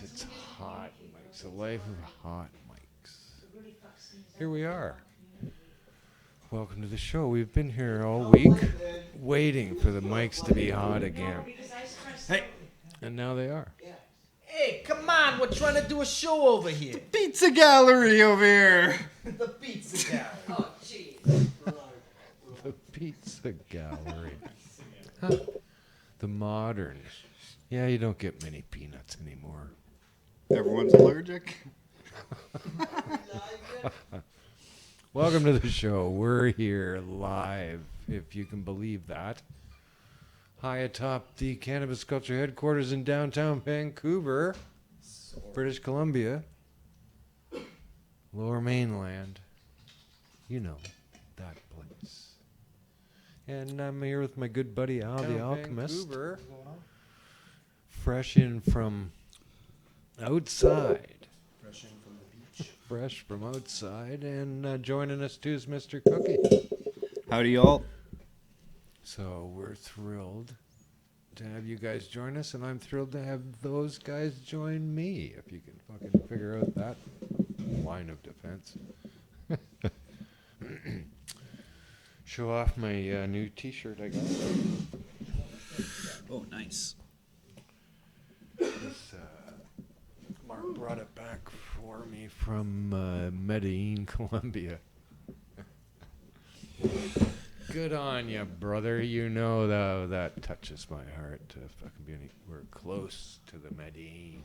It's hot mics. The life of hot mics. Here we are. Welcome to the show. We've been here all week waiting for the mics to be hot again. Hey. And now they are. Hey, come on, we're trying to do a show over here. Pizza gallery over here. The pizza gallery. Oh, jeez. The pizza gallery. Huh. The modern. Yeah, you don't get many peanuts anymore. Everyone's allergic. Welcome to the show. We're here live, if you can believe that. High atop the cannabis culture headquarters in downtown Vancouver, British Columbia, Lower Mainland. You know, that place. And I'm here with my good buddy Al, the Alchemist. Vancouver. Fresh in from outside. Fresh in from the beach. Fresh from outside. And joining us too is Mr. Cookie. Howdy, y'all. So we're thrilled to have you guys join us, and I'm thrilled to have those guys join me, if you can fucking figure out that line of defense. Show off my new t-shirt I got. Oh, nice. This, Mark brought it back for me from Medellin, Colombia. Good on you, brother. You know that touches my heart to fucking be we're close to the Medellin.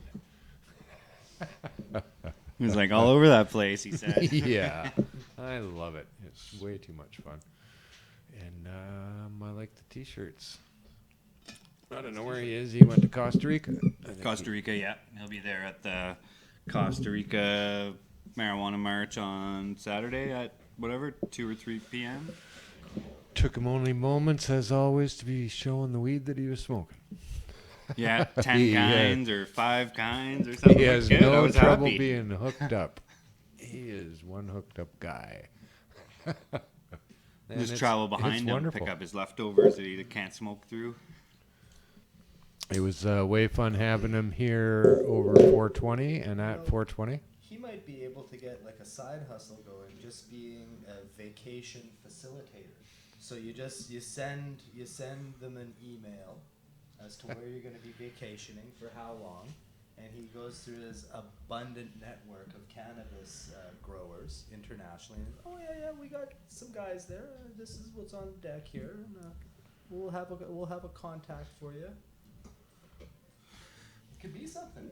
He was like all over that place, he said. Yeah, I love it. It's way too much fun. And I like the t-shirts. I don't know where he is. He went to Costa Rica. Costa Rica, yeah. He'll be there at the Costa Rica Marijuana March on Saturday at whatever, 2 or 3 p.m. Took him only moments, as always, to be showing the weed that he was smoking. Yeah, 10 kinds or 5 kinds or something. He has like that. I no was trouble happy. being hooked up. He is one hooked up guy. And Just travel behind him, wonderful. pick up his leftovers that he can't smoke through. It was way fun having him here over 420 and at 420. He might be able to get like a side hustle going, just being a vacation facilitator. So you send them an email as to where you're going to be vacationing for how long, and he goes through his abundant network of cannabis growers internationally. And, oh yeah, we got some guys there. This is what's on deck here, and we'll have a contact for you. Could be something.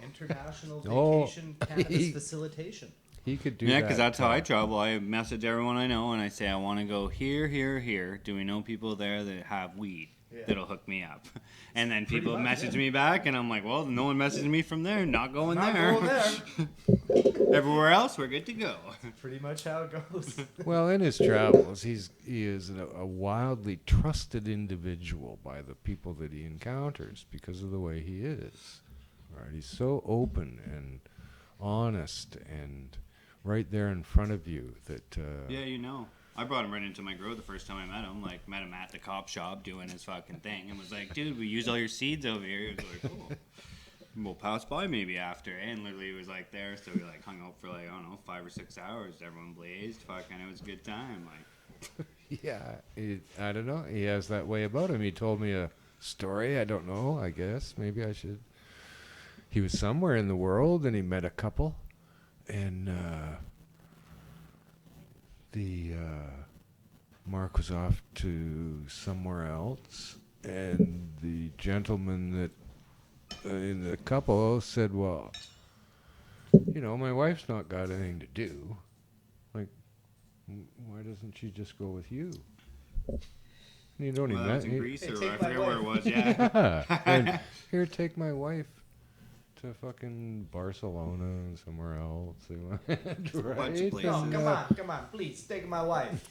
International vacation cannabis facilitation. He could do Yeah, that. because that's how I travel. I message everyone I know and I say, I want to go here, here, here. Do we know people there that have weed that'll hook me up? And then people message me back and I'm like, well, no one messaged me from there. Not going there. Everywhere else, we're good to go. Pretty much how it goes. Well, in his travels, he is a wildly trusted individual by the people that he encounters because of the way he is. Right? He's so open and honest and right there in front of you that. Yeah, you know. I brought him right into my grow the first time I met him. Like, met him at the cop shop doing his fucking thing and was like, dude, we use all your seeds over here. He was like, cool. We'll pass by maybe after. And literally it was like there. So we like hung out for like, I don't know, 5 or 6 hours. Everyone blazed. Fucking, it was a good time. Like, Yeah, I don't know. He has that way about him. He told me a story. I don't know. I guess maybe I should. He was somewhere in the world and he met a couple, and Mark was off to somewhere else, and the gentleman that in the couple said, "Well, you know, my wife's not got anything to do. Like, why doesn't she just go with you?" And he'd only well, met in Greece or take I my forget where it wife. was. Yeah. yeah. And here, take my wife to fucking Barcelona and somewhere else. They went, right? bunch of places. No, come on, please take my wife.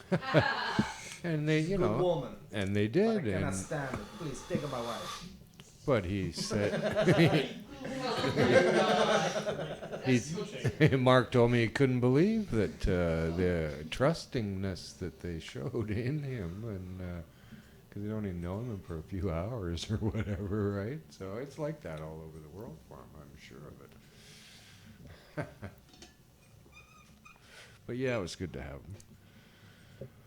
And they, you Good know, woman. and they But I did. cannot And stand it. Please take my wife. but he said, Mark told me he couldn't believe that the trustingness that they showed in him, and because you only know them for a few hours or whatever, right? So it's like that all over the world for them, I'm sure of it. But yeah, it was good to have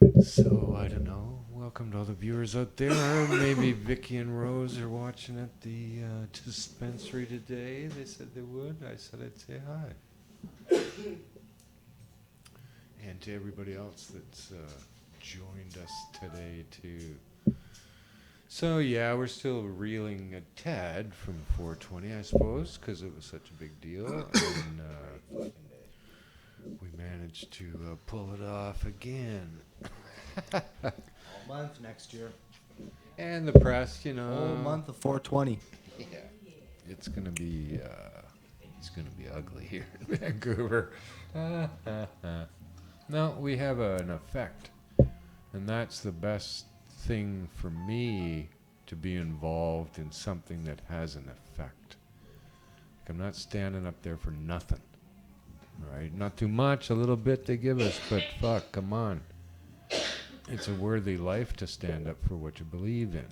them. So I don't know. Welcome to all the viewers out there. Maybe Vicky and Rose are watching at the dispensary today. They said they would. I said I'd say hi. And to everybody else that's joined us today too. So yeah, we're still reeling a tad from 420, I suppose, because it was such a big deal, and we managed to pull it off again. All month next year. And the press, you know. Whole month of 420. Yeah, it's gonna be ugly here in Vancouver. No, we have an effect, and that's the best thing for me, to be involved in something that has an effect. Like, I'm not standing up there for nothing, right? Not too much, a little bit they give us, but fuck, come on. It's a worthy life to stand up for what you believe in,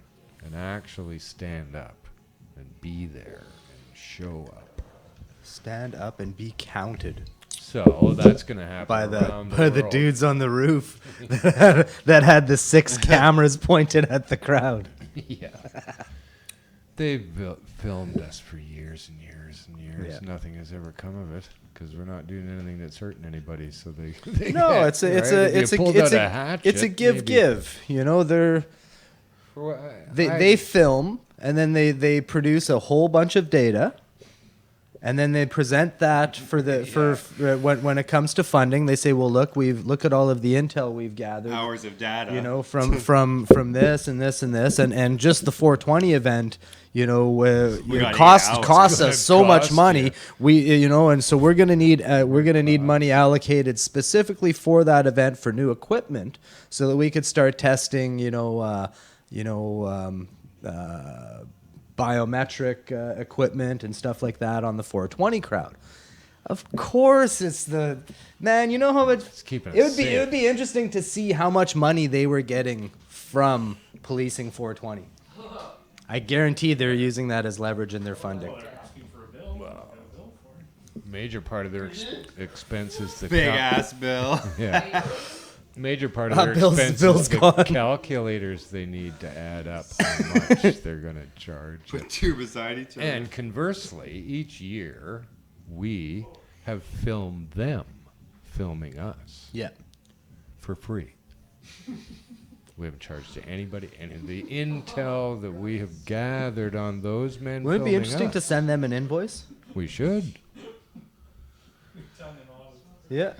and actually stand up and be there and show up. Stand up and be counted So that's gonna happen by around the world. dudes on the roof that had the 6 cameras pointed at the crowd. Yeah. They've filmed us for years and years and years. Yeah. Nothing has ever come of it because we're not doing anything that's hurting anybody. So they No, can't, it's a right? it's If a you it's a pulled it's out a hatchet, it's a give maybe- give. You know, they film and then they produce a whole bunch of data, and then they present that for when it comes to funding. They say, well, look at all of the intel we've gathered. Hours of data. You know, from this and this and this, and just the 420 event, you know, got 8 costs hours. us so much Cost money. you. We and so we're gonna need money allocated specifically for that event for new equipment, so that we could start testing, biometric equipment and stuff like that on the 420 crowd. Of course, it's the man. You know how much keeping it it would be. It safe. would be interesting to see how much money they were getting from policing 420. I guarantee they're using that as leverage in their funding. Major part of their expense is the Big ass bill. Yeah. Major part of Ah, their Bill's expense is the gone. calculators they need to add up how much they're going to charge. Put 2 beside each other. And conversely, each year we have filmed them filming us Yeah. for free. We haven't charged to anybody, and the intel that we have gathered on those men Wouldn't it be filming interesting to us, send them an invoice? we should. Yeah.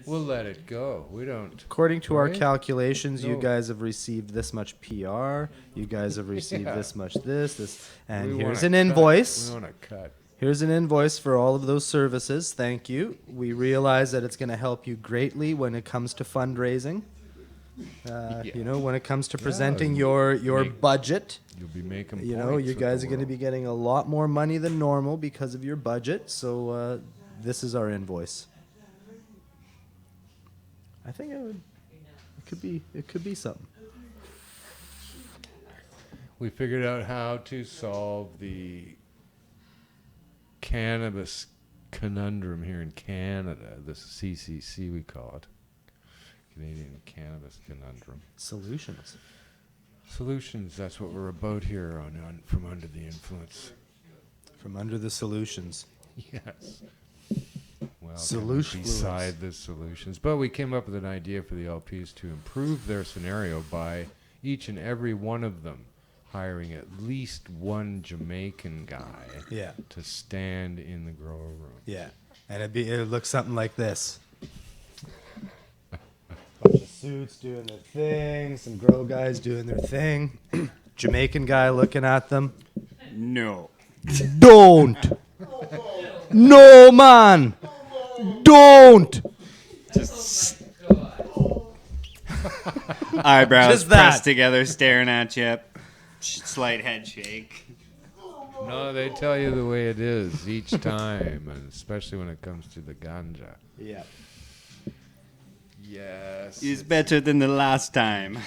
We'll let it go. We don't. According to our Right? calculations, you No. guys have received this much PR. You guys have received Yeah. this much this, and we here's wanna an cut. invoice. We want to cut. Here's an invoice for all of those services. Thank you. We realize that it's going to help you greatly when it comes to fundraising. Yeah. You know, when it comes to Yeah, presenting you your make- budget. You'll be making. You know, points you with guys the are going to be world. getting a lot more money than normal because of your budget. So this is our invoice. I think it could be something. We figured out how to solve the cannabis conundrum here in Canada. The CCC, we call it. Canadian Cannabis Conundrum. Solutions. Solutions, that's what we're about here on From Under the Influence. From under the solutions. Yes. Well, Solution beside the solutions. But we came up with an idea for the LPs to improve their scenario by each and every one of them hiring at least one Jamaican guy Yeah. to stand in the grower room. Yeah. And it would look something like this. Bunch of suits doing their thing, some grow guys doing their thing. Jamaican guy looking at them. No. Don't. No, man. Don't. Just eyebrows Just that. pressed together, staring at you. Slight head shake. No, they tell you the way it is each time, and especially when it comes to the ganja. Yeah. Yes. is better than the last time.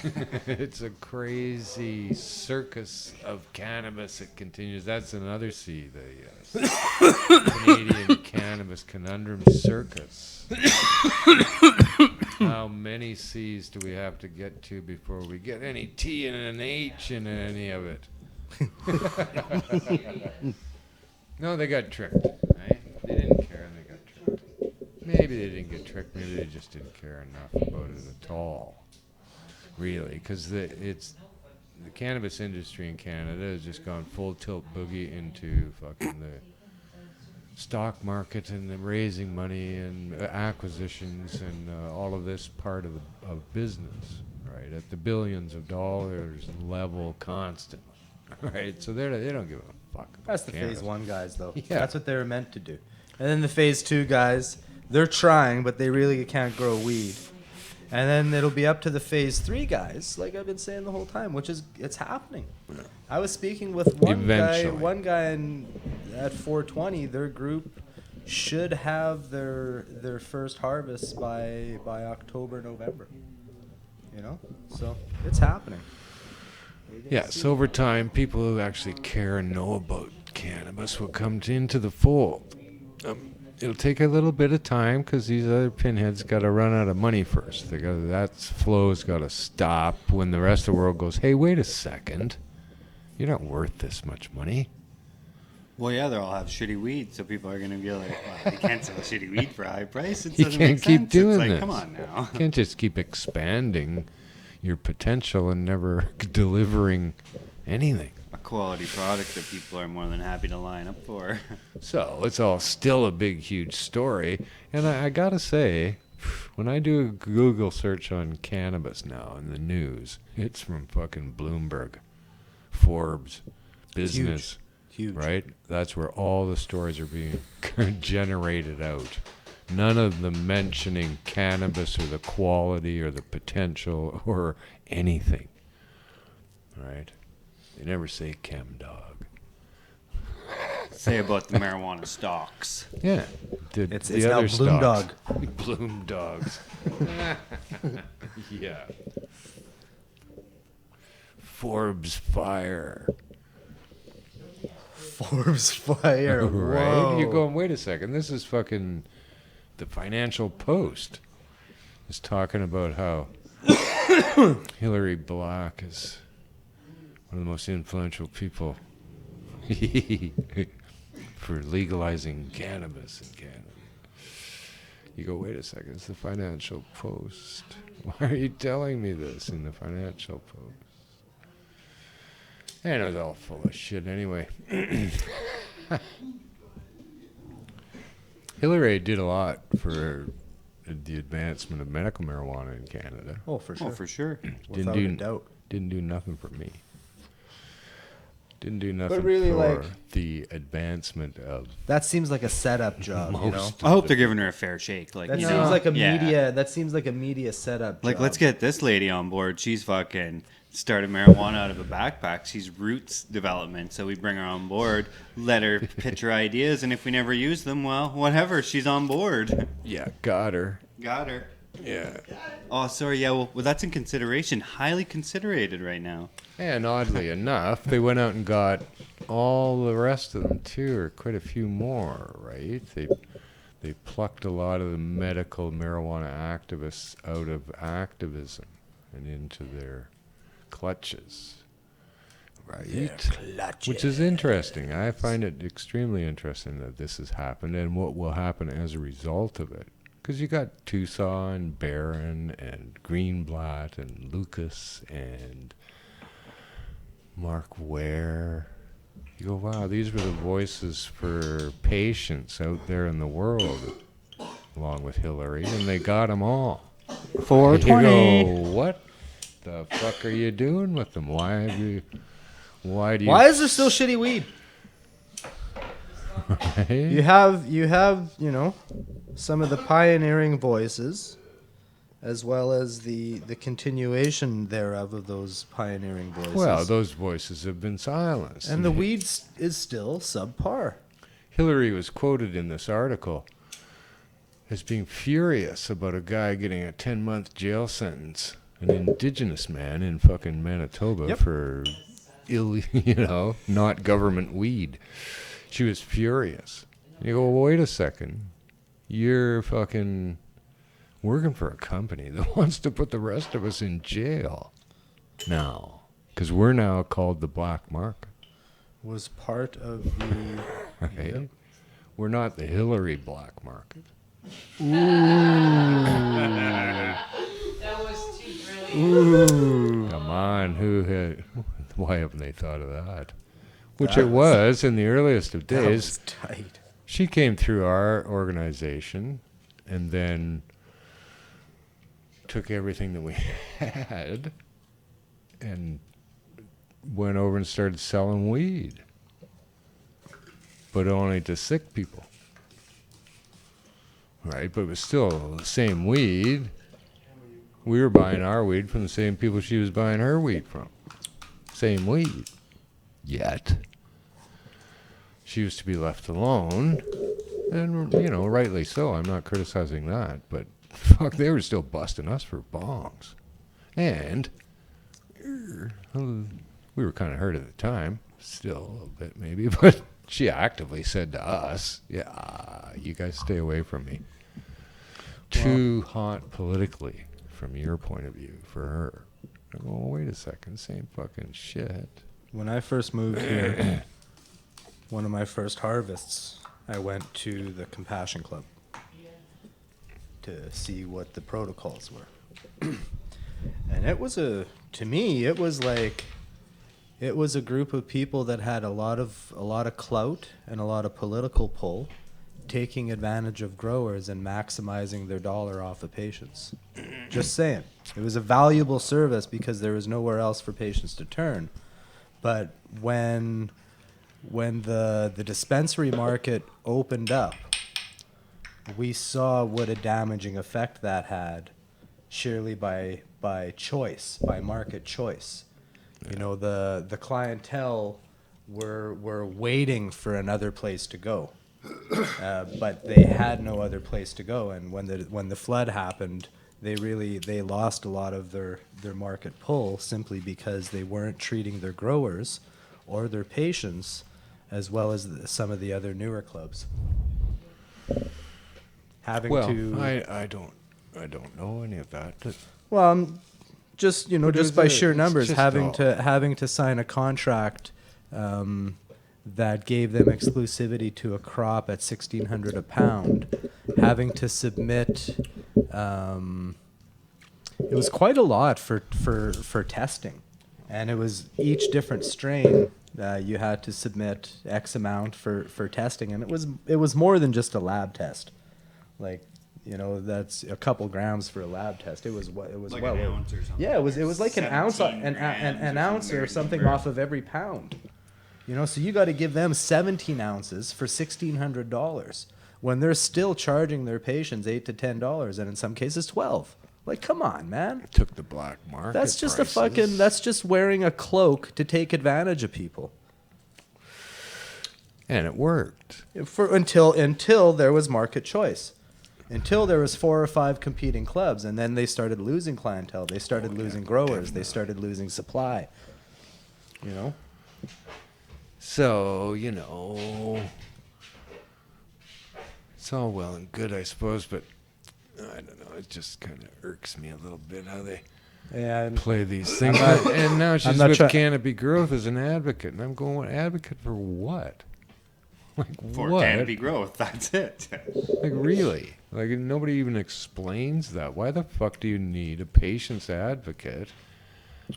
It's a crazy circus of cannabis that continues. That's another C, the Canadian Cannabis Conundrum Circus. How many C's do we have to get to before we get any T and an H in any of it? No, they got tricked. Right? They didn't care and they got tricked. Maybe they didn't get tricked. Maybe they just didn't care enough about it at all. Really, because the cannabis industry in Canada has just gone full tilt boogie into fucking the stock market and the raising money and acquisitions and all of this part of business, right? At the billions of dollars level constantly, right? So they don't give a fuck about That's the cannabis. phase 1 guys, though. Yeah. That's what they were meant to do. And then the phase 2 guys, they're trying, but they really can't grow weed. And then it'll be up to the phase 3 guys, like I've been saying the whole time, which is it's happening. I was speaking with Eventually. one guy at 420. Their group should have their first harvest by October, November. You know, so it's happening. Yes, over time, people who actually care and know about cannabis will come into the fold. It'll take a little bit of time because these other pinheads got to run out of money first. That flow's got to stop when the rest of the world goes, hey, wait a second. You're not worth this much money. Well, yeah, they'll all have shitty weed, so people are going to be like, well, you can't sell shitty weed for a high price. It You doesn't can't make keep sense. doing It's like, this. come on now. You can't just keep expanding your potential and never delivering anything. A quality product that people are more than happy to line up for. So it's all still a big, huge story. And I gotta say, when I do a Google search on cannabis now in the news, it's from fucking Bloomberg, Forbes, Business, Huge. right? That's where all the stories are being generated out. None of them mentioning cannabis or the quality or the potential or anything, right? They never say chem dog. Say about the marijuana stocks. Yeah. It's now Bloom Dog. Bloom dogs. Yeah. Forbes fire. Forbes fire. Right? Whoa. You're going, wait a second. This is fucking the Financial Post is talking about how Hillary Black is one of the most influential people for legalizing cannabis in Canada. You go, wait a second, it's the Financial Post. Why are you telling me this in the Financial Post? And it was all full of shit anyway. Hillary did a lot for the advancement of medical marijuana in Canada. Oh, for sure. Oh, for sure. Without a doubt. Didn't do nothing for me. Didn't do nothing really, for like- the advancement of That seems like a setup job, you know? most I hope they're giving her a fair shake. Like, That you seems know, like a yeah. media. That seems like a media setup. Like, job. let's get this lady on board. She's fucking started marijuana out of a backpack. She's roots development. So we bring her on board, let her pitch her ideas, and if we never use them, well, whatever. She's on board. yeah, got her. Got her. Yeah. Oh, sorry. Yeah, well, that's in consideration. Highly considerated right now. And oddly enough, they went out and got all the rest of them too, or quite a few more, right? They plucked a lot of the medical marijuana activists out of activism and into their clutches, right? Which is interesting. I find it extremely interesting that this has happened and what will happen as a result of it. Because you got Tucson, Barron, and Greenblatt, and Lucas, and Mark Ware. You go, wow, these were the voices for patients out there in the world, along with Hillary, and they got them all. 420. You go, what the fuck are you doing with them? Why do you? Why is there still shitty weed? Right? You have, you know, some of the pioneering voices, as well as the continuation thereof of those pioneering voices. Well, those voices have been silenced. and the weed is still subpar. Hillary was quoted in this article as being furious about a guy getting a 10-month jail sentence, an indigenous man in fucking Manitoba Yep. for not government weed. She was furious. You go, well, wait a second. You're fucking working for a company that wants to put the rest of us in jail now. Because we're now called the black market. Was part of the. Right? Yep. We're not the Hillary black market. That was too brilliant. Come on, why haven't they thought of that? Which That it was in the earliest of That days. was tight. She came through our organization and then took everything that we had and went over and started selling weed. But only to sick people. Right? But it was still the same weed. We were buying our weed from the same people she was buying her weed from. Same weed. Yet. She was to be left alone. And, rightly so. I'm not criticizing that. But, fuck, they were still busting us for bongs. And we were kind of hurt at the time. Still a little bit, maybe. But she actively said to us, yeah, you guys stay away from me. Too hot politically, from your point of view, for her. I go, well, wait a second, same fucking shit. When I first moved here, one of my first harvests, I went to the Compassion Club to see what the protocols were. And it was to me, it was a group of people that had a lot of clout and a lot of political pull, taking advantage of growers and maximizing their dollar off of patients. Just saying. It was a valuable service because there was nowhere else for patients to turn. But when the dispensary market opened up, we saw what a damaging effect that had, surely by choice, by market choice. You know, the clientele were waiting for another place to go, but they had no other place to go. And when the flood happened, they lost a lot of their market pull simply because they weren't treating their growers or their patients as well as some of the other newer clubs. I don't know any of that. Well, just by sheer numbers, just having to sign a contract that gave them exclusivity to a crop at $1,600 a pound, having to submit. It was quite a lot for testing, and it was each different strain. You had to submit X amount for testing, and it was more than just a lab test. Like, that's a couple grams for a lab test. It was Like well an over. ounce or something. Yeah, it was like an ounce, 17 an grams ounce or weird something number. off of every pound. So you got to give them 17 ounces for $1,600 when they're still charging their patients $8 to $10, and in some cases 12. Like, come on, man. Took the black market. That's just prices. that's just wearing a cloak to take advantage of people. And it worked. Until there was market choice. Until there was 4 or 5 competing clubs, and then they started losing clientele. They started losing growers. They started losing supply. So, it's all well and good, I suppose, but I don't know. It just kind of irks me a little bit how they And play these things. not- And now she's not with try- Canopy Growth as an advocate, and I'm going, advocate for what? Like For what? canopy growth, that's it. Like really? Like nobody even explains that. Why the fuck do you need a patient's advocate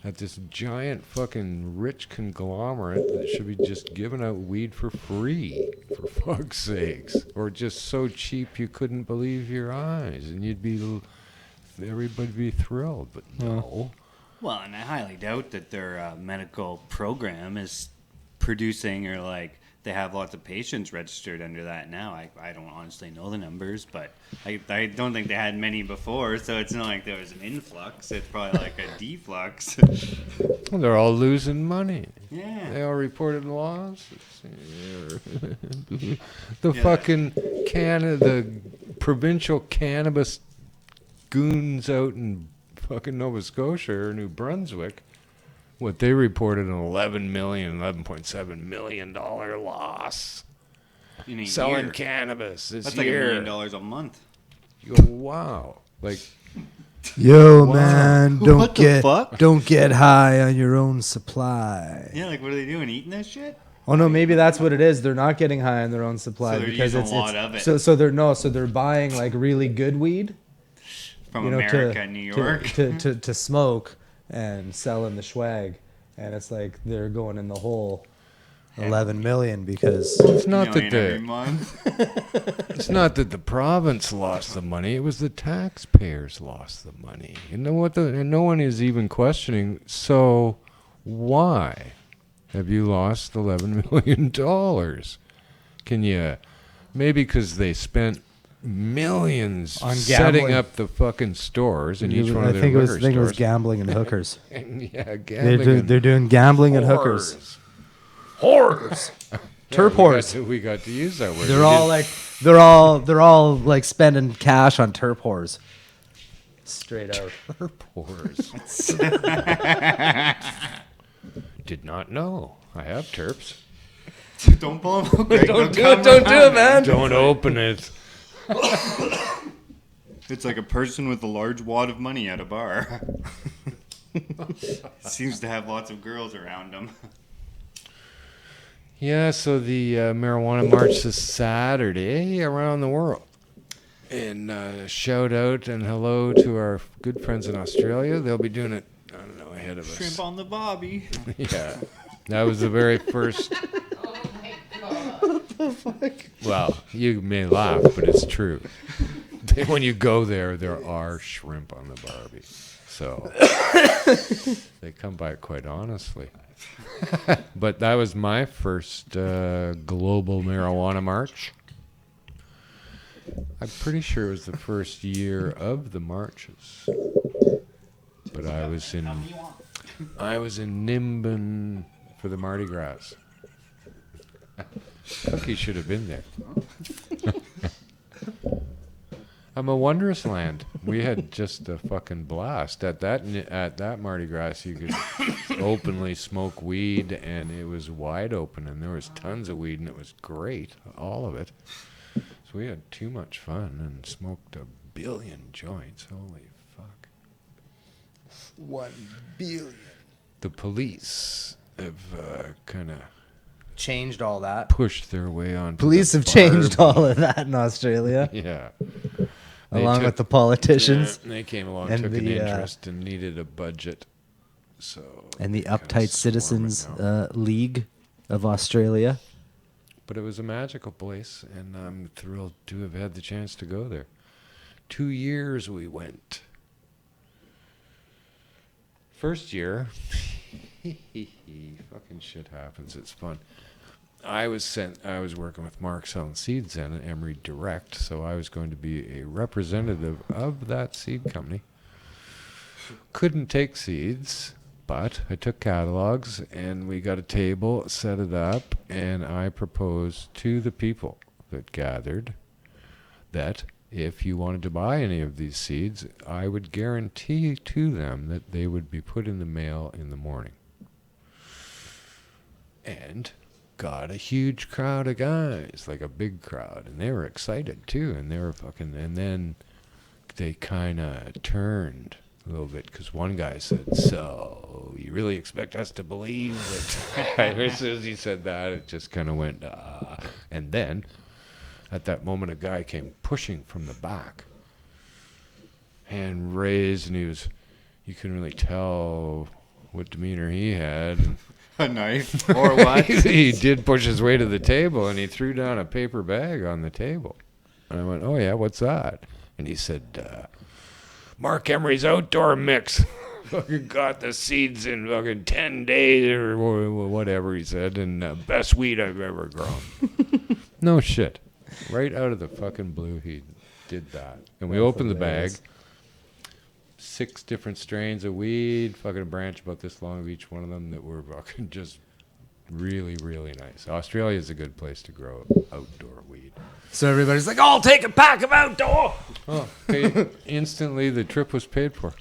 at this giant fucking rich conglomerate that should be just giving out weed for free, for fuck's sakes, or just so cheap you couldn't believe your eyes, and everybody'd be thrilled, but no. Well, and I highly doubt that their medical program is producing or they have lots of patients registered under that now. I don't honestly know the numbers, but I don't think they had many before, so it's not like there was an influx. It's probably like a deflux. Well, they're all losing money. Yeah. They all reported losses. The fucking Canada, provincial cannabis goons out in fucking Nova Scotia or New Brunswick, what they reported an $11.7 million loss In a selling year. cannabis this That's like year. $1 million a month. You go, wow. Like, Yo, Wow. man, What the fuck? don't get high on your own supply. Yeah, like what are they doing? Eating that shit? Oh no, maybe that's what it is. They're not getting high on their own supply So they're because using it's a lot of it. So they're buying like really good weed, From you know, America and New York. to smoke and sell in the swag, and it's like they're going in the hole. 11 million because it's not that Million every the month. it's not that the province lost the money. It was the taxpayers lost the money. You know what? And no one is even questioning. So why have you lost $11 million? Can you? Maybe because they spent millions On setting gambling. up the fucking stores in each one I of their think it liquor was I think it was stores. gambling and hookers. And, yeah, they're, gambling. they're doing gambling and hookers. Whores. Terp whores. We got to use that word. They're We all did- like they're all like spending cash on terp whores. Straight out. Terp whores. Did not know. I have terps. Don't pull them out, Greg. Don't do come it, don't do around, it, man. Don't open it. It's like a person with a large wad of money at a bar. Seems to have lots of girls around him. Yeah, so the marijuana march is Saturday around the world. And shout out and hello to our good friends in Australia. They'll be doing it, I don't know, ahead of us. Shrimp on the bobby. Yeah. That was the very first. Oh my god. Well, you may laugh, but it's true. When you go there, there are shrimp on the Barbie. So they come by it quite honestly. But that was my first global marijuana march. I'm pretty sure it was the first year of the marches. But I was in Nimbin for the Mardi Gras. Cookie should have been there. I'm a wondrous land. We had just a fucking blast at that Mardi Gras. You could openly smoke weed, and it was wide open, and there was tons of weed, and it was great, all of it. So we had too much fun and smoked 1 billion joints. Holy fuck! 1 billion. The police have kind of Changed all that. pushed their way on. Police have changed all of that in Australia, Yeah. along took- with the politicians They came along, and took an the, interest, and needed a budget. So and the kinda Uptight swarm Citizens it now. League of Australia. But it was a magical place, and I'm thrilled to have had the chance to go there. 2 years we went. First year, fucking shit happens. It's fun. I was working with Mark selling seeds then at Emery Direct, so I was going to be a representative of that seed company. Couldn't take seeds, but I took catalogs, and we got a table, set it up, and I proposed to the people that gathered that if you wanted to buy any of these seeds, I would guarantee to them that they would be put in the mail in the morning. And got a huge crowd of guys, like a big crowd, and they were excited too, and they were fucking, and then they kind of turned a little bit, because one guy said, so you really expect us to believe that? As soon as he said that, it just kind of went, and then at that moment a guy came pushing from the back, hand raised, and you couldn't really tell what demeanor he had, and A knife or what? he did push his way to the table, and he threw down a paper bag on the table. And I went, oh, yeah, what's that? And he said, Mark Emery's outdoor mix. Fucking got the seeds in fucking 10 days or whatever he said, and best weed I've ever grown. No shit. Right out of the fucking blue, he did that. And we opened the bag. 6 different strains of weed, fucking a branch about this long of each one of them that were fucking just really, really nice. Australia is a good place to grow outdoor weed. So everybody's like, "I'll take a pack of outdoor." Oh, instantly the trip was paid for.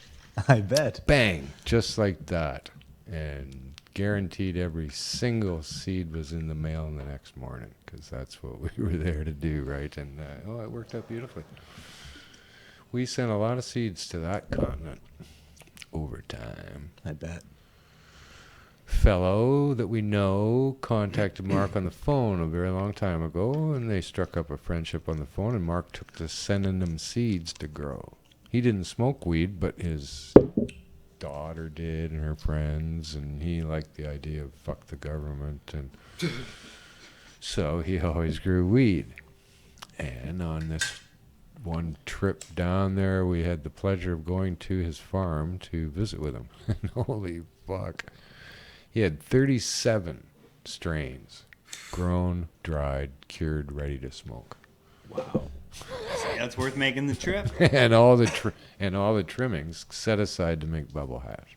I bet. Bang, just like that, and guaranteed every single seed was in the mail the next morning because that's what we were there to do, right? And it worked out beautifully. We sent a lot of seeds to that continent over time. I bet. Fellow that we know contacted Mark on the phone a very long time ago, and they struck up a friendship on the phone, and Mark took to sending them seeds to grow. He didn't smoke weed, but his daughter did and her friends, and he liked the idea of fuck the government, and so he always grew weed. And on this one trip down there, we had the pleasure of going to his farm to visit with him. And holy fuck, he had 37 strains grown, dried, cured, ready to smoke. Wow. That's worth making the trip. And all the trimmings set aside to make bubble hash.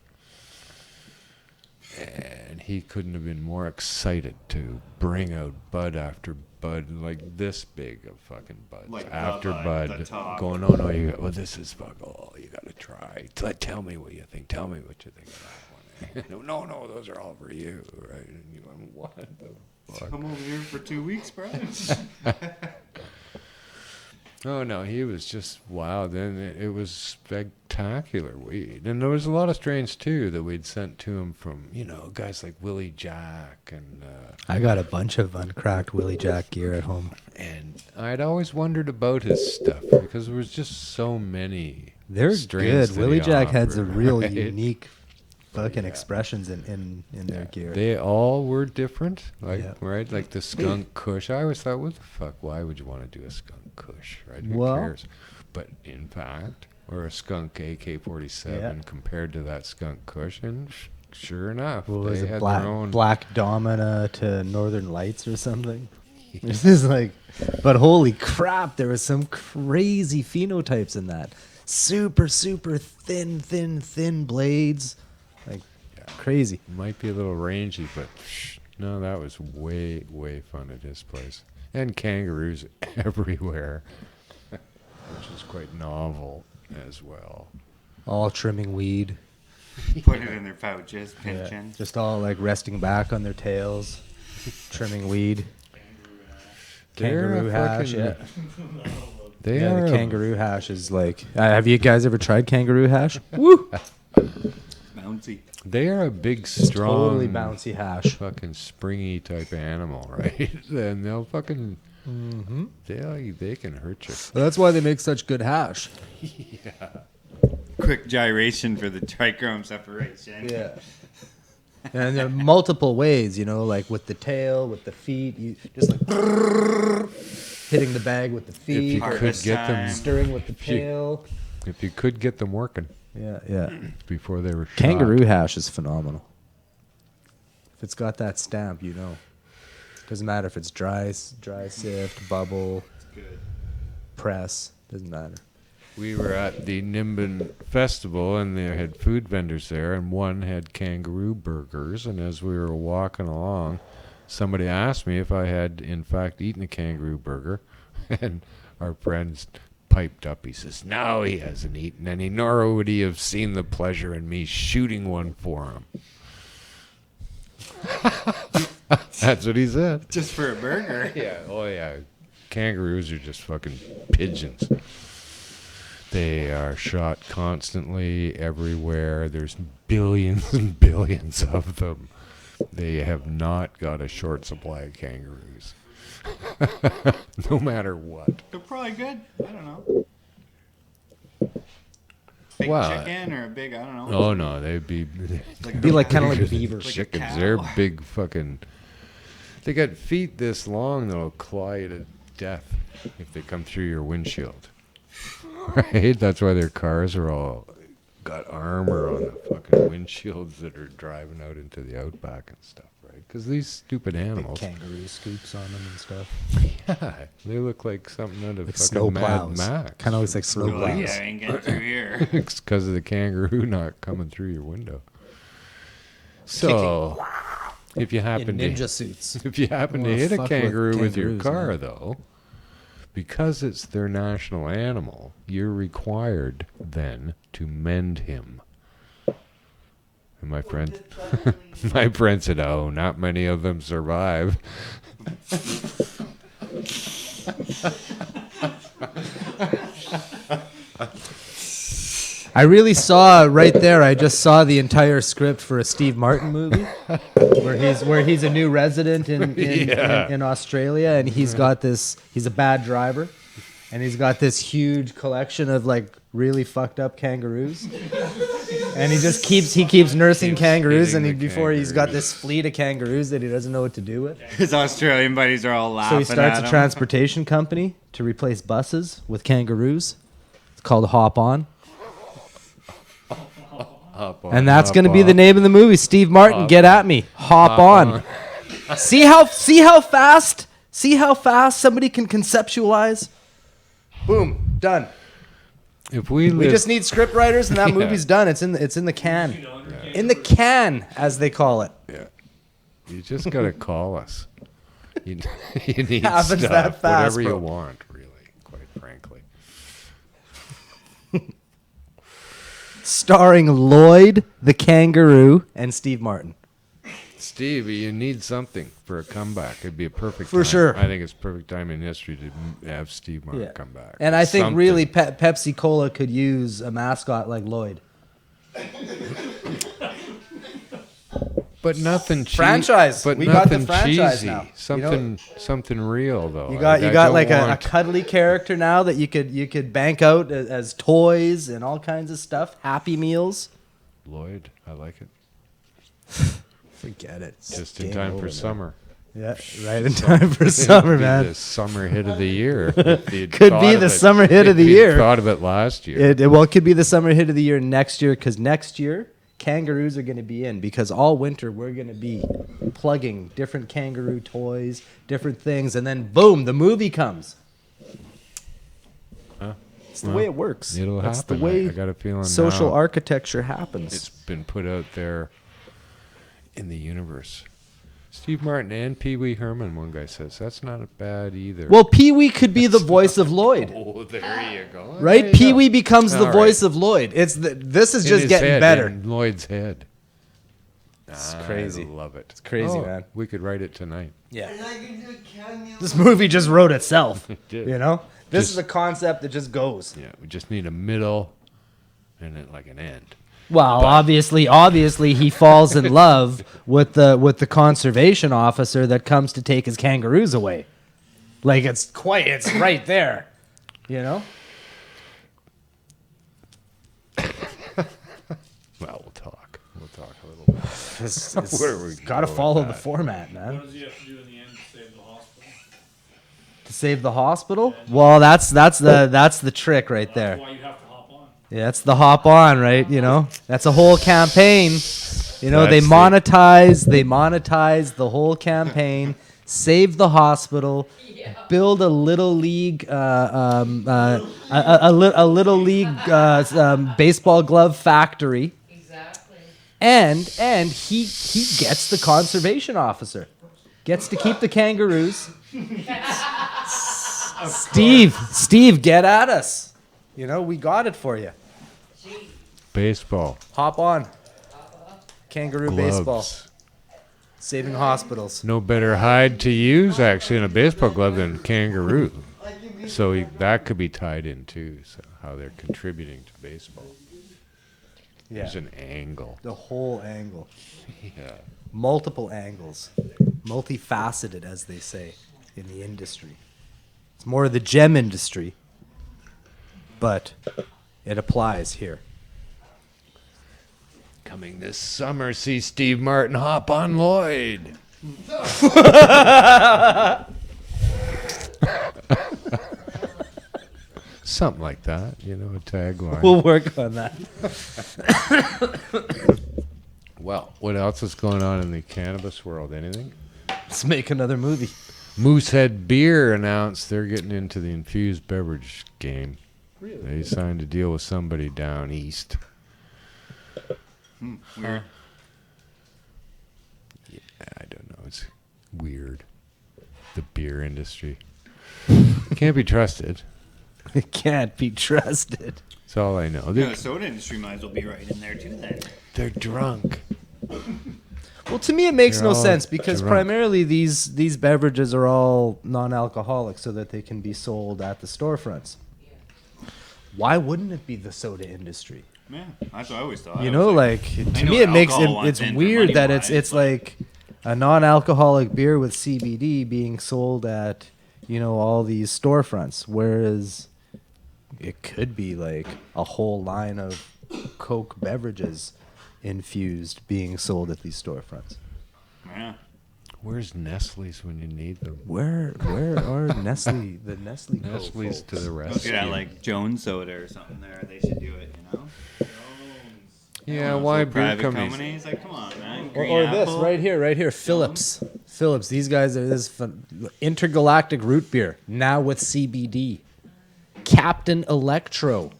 And he couldn't have been more excited to bring out bud after bud, like this big of fucking buds Like the after bud, bud, the top. going, well, this is you gotta try. Tell me what you think. Tell me what you think of that one. No, those are all for you, right? And you went, what the fuck? I'm over here for 2 weeks, bro. Oh, no, he was just, wow. Then it was spectacular weed. And there was a lot of strains, too, that we'd sent to him from, guys like Willie Jack. And I got a bunch of uncracked Willie Jack gear at home. and I'd always wondered about his stuff because there was just so many They're strains good. that Willie he Jack had offered, some real right? unique fucking Yeah. expressions in their gear. They all were different, Yeah. right? Like the skunk kush. I always thought, what the fuck? Why would you want to do a skunk kush, right? Who Well- cares? But in fact, or a skunk AK-47 compared to that skunk kush, and sure enough, What was they it, had Black, their own. Black Domina to Northern Lights or something? This is like, but holy crap, there was some crazy phenotypes in that. Super, super thin blades. Like, crazy. Might be a little rangy, but no, that was way, way fun at his place. And kangaroos everywhere, which is quite novel as well. All trimming weed. Put it in their pouches, pinching. Just all like resting back on their tails, trimming weed. They're Kangaroo a hash, fucking- yeah. They Yeah, are the a- kangaroo hash is like. Have you guys ever tried kangaroo hash? Woo! Bouncy. They are a big, strong, Totally bouncy hash. fucking springy type animal, right? And they'll fucking, Mm-hmm. they can hurt you. Well, that's why they make such good hash. Quick gyration for the trichrome separation. Yeah. And there are multiple ways, like with the tail, with the feet, you just like hitting the bag with the If feet, you or could Harvest get them, time. stirring with the If you- tail. if you could get them working Yeah. before they were shot. Kangaroo hash is phenomenal. If it's got that stamp, Doesn't matter if it's dry sift, bubble, Good. press. Doesn't matter. We were at the Nimbin Festival, and they had food vendors there, and one had kangaroo burgers. And as we were walking along, somebody asked me if I had, in fact, eaten a kangaroo burger. And our friend piped up. He says, no, he hasn't eaten any, nor would he have seen the pleasure in me shooting one for him. That's what he said. Just for a burger. Yeah. Oh, yeah. Kangaroos are just fucking pigeons. They are shot constantly everywhere. There's billions and billions of them. They have not got a short supply of kangaroos. No matter what. They're probably good. I don't know. Big Well, chicken or a big, I don't know. Oh, no. They'd be... Like Be like kind of a- like beavers. Like a chickens. cow. They're big fucking... They got feet this long that'll claw you to death if they come through your windshield. Right? That's why their cars are all got armor on the fucking windshields that are driving out into the outback and stuff, right? Because these stupid Big animals, kangaroo scoops on them and stuff. yeah, they look like something out of Like fucking snow Mad plows. Max. Kind of looks like snow You're like, plows. yeah, I ain't getting through here. It's because of the kangaroo not coming through your window. So, if you happen In to ninja suits. if you happen to Wanna hit a fuck with kangaroo with your kangaroos, car, man. though, because it's their national animal, you're required then to mend him. And my friend, my friend said, "Oh, not many of them survive." I really saw right there. I just saw the entire script for a Steve Martin movie, where he's a new resident in Australia, and he's got this. He's a bad driver, and he's got this huge collection of like really fucked up kangaroos, and he keeps nursing kangaroos, and before he's got this fleet of kangaroos that he doesn't know what to do with. His Australian buddies are all laughing. So he starts at a him. transportation company to replace buses with kangaroos. It's called Hop On. And that's going to be the name of the movie. Steve Martin, get at me. Hop on. See how fast somebody can conceptualize. Boom, done. If we We just need script writers, and that movie's done. It's in the can. In the can, as they call it. yeah, you just gotta call us. You need Happens stuff, that fast, whatever you bro. want, really. Quite frankly. Starring Lloyd the Kangaroo and Steve Martin. Steve, you need something for a comeback. It'd be a perfect For time. sure. I think it's perfect time in history to have Steve Martin come back. And I think Something. really Pepsi Cola could use a mascot like Lloyd. But nothing cheesy. Franchise. But We got the nothing franchise cheesy. now. Something real though. You got I like don't a want- cuddly character now that you could bank out as toys and all kinds of stuff. Happy Meals. Lloyd. I like it. Forget it. Just in Game time over, for man. summer. Yeah, right in time for summer, It'd be man. The summer hit of the year. Could be the summer hit of the If you'd year. Thought of it last year. It could be the summer hit of the year next year, because next year kangaroos are going to be in, because all winter we're going to be plugging different kangaroo toys, different things, and then boom, the movie comes. It's the way it works. It'll That's happen. the way I got a feeling social now architecture happens. it's been put out there in the universe. Steve Martin and Pee Wee Herman, one guy says. That's not bad either. Well, Pee Wee could be the voice of Lloyd. Oh, there you go. Right? There you Pee go. Wee becomes the All voice right. of Lloyd. This is In just his getting head, better. in Lloyd's head. It's I crazy. love it. It's crazy, man. We could write it tonight. Yeah. And I can do cameo. This movie just wrote itself. It did. You know? This Just- is a concept that just goes. Yeah, we just need a middle and then like an end. Well, obviously he falls in love with the conservation officer that comes to take his kangaroos away. Like it's right there. You know? Well, we'll talk. We'll talk a little bit. Where are we Got to going follow with the that? format, man. What does he have to do in the end to save the hospital? To save the hospital? Well, that's the trick right there. That's why you have to hop on. Yeah, that's the hop on, right? You know, that's a whole campaign. You know, they That's monetize the whole campaign, save the hospital, build a little league, a little league baseball glove factory, Exactly. and he gets the conservation officer, gets to keep the kangaroos. Steve, get at us. You know, we got it for you. Gee, Baseball. Hop on. Kangaroo baseball. Gloves. Saving hospitals. No better hide to use actually in a baseball glove than kangaroo. So that could be tied in too. So how they're contributing to baseball. Yeah. There's an angle. The whole angle. Yeah. Multiple angles. Multifaceted, as they say in the industry. It's more of the gem industry, but it applies here. Coming this summer, see Steve Martin hop on Lloyd. Something like that, you know, a tagline. We'll work on that. Well, what else is going on in the cannabis world? Anything? Let's make another movie. Moosehead Beer announced they're getting into the infused beverage game. Really? They signed a deal with somebody down east. Weird. Yeah, I don't know. It's weird. The beer industry. Can't be trusted. It can't be trusted. That's all I know. Yeah, They're, the soda industry might as well be right in there too then. they're drunk. Well, to me, it makes They're no all sense because drunk. primarily these beverages are all non-alcoholic, so that they can be sold at the storefronts. Why wouldn't it be the soda industry? Yeah, that's what I always thought. You I know, was like I to know me, what it makes alcohol it's wants in for weird that money-wise, it's but- like a non-alcoholic beer with CBD being sold at all these storefronts, whereas it could be like a whole line of Coke beverages infused being sold at these storefronts. Yeah. Where's Nestle's when you need them? Where are Nestle the Nestle Co. Nestle's to the Look rescue. at that, like Jones Soda or something there. They should do it, you know? Yeah, Those why little beer private companies? Like, come on, man. Or Green this Apple. right here, Phillips. Phillips. These guys are intergalactic root beer now with CBD. Captain Electro,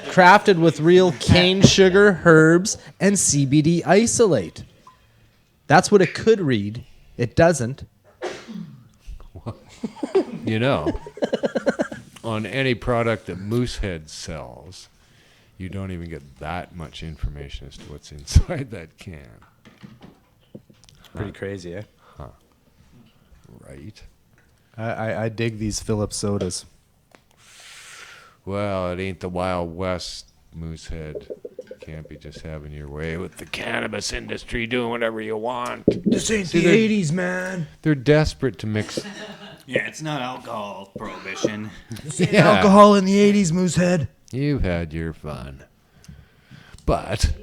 crafted with real cane sugar, herbs, and CBD isolate. That's what it could read. It doesn't. You know, on any product that Moosehead sells, you don't even get that much information as to what's inside that can, Pretty crazy, eh? right? I dig these Phillips sodas. Well, it ain't the Wild West, Moosehead. Can't be just having your way with the cannabis industry doing whatever you want. This ain't See, the they're- 80s, man. They're desperate to mix. Yeah, it's not alcohol prohibition. Yeah. Alcohol in the 80s, Moosehead. You've had your fun. But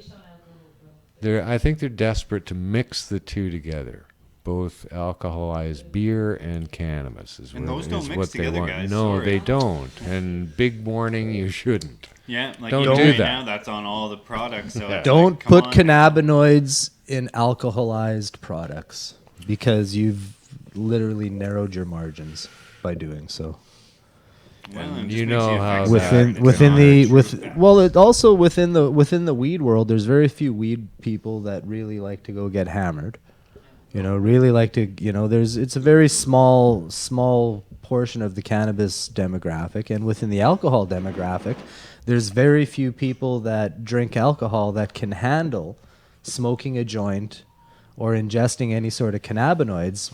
I think they're desperate to mix the two together. Both alcoholized beer and cannabis is, And what, those don't is mix what they together, want. guys. No, Sorry. they don't. And big warning, you shouldn't. Yeah, like Don't even do right that. now, that's on all the products. So it's Don't like, come put on. cannabinoids in alcoholized products because you've literally narrowed your margins by doing so. Well, it You just know makes how affect that- Within it's the not true. well, it also within the weed world, there's very few weed people that really like to go get hammered. Really like to it's a very small portion of the cannabis demographic, and within the alcohol demographic, there's very few people that drink alcohol that can handle smoking a joint or ingesting any sort of cannabinoids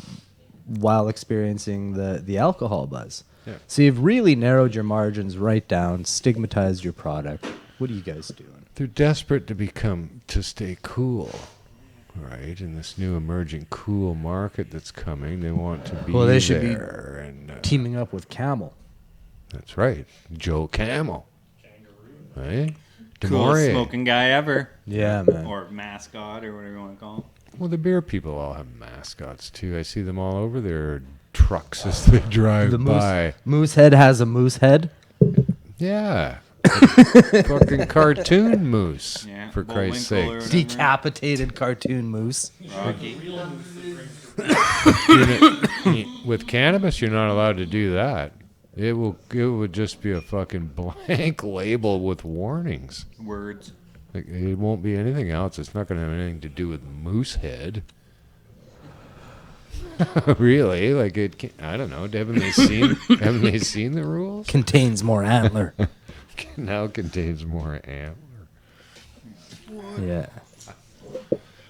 while experiencing the alcohol buzz. Yeah. So you've really narrowed your margins right down, stigmatized your product. What are you guys doing? They're desperate to stay cool, right? In this new emerging cool market that's coming, they want to be Well, they should be there. And Teaming up with Camel. that's right, Joe Camel, right? Coolest Demoria. smoking guy ever. Yeah, man. Or mascot or whatever you want to call him. Well, the beer people all have mascots too. I see them all over their trucks as they drive The by. Moosehead has a moose head. Yeah. Fucking cartoon moose, Yeah, for Christ's Bullwinkle or sake. whatever. Decapitated cartoon moose. Rocky. With cannabis, you're not allowed to do that. It would just be a fucking blank label with warnings. Words. Like, it won't be anything else. It's not going to have anything to do with Moosehead. Really? Like it? I don't know. Haven't they seen the rules? Contains more antler. Now contains more antler. Yeah.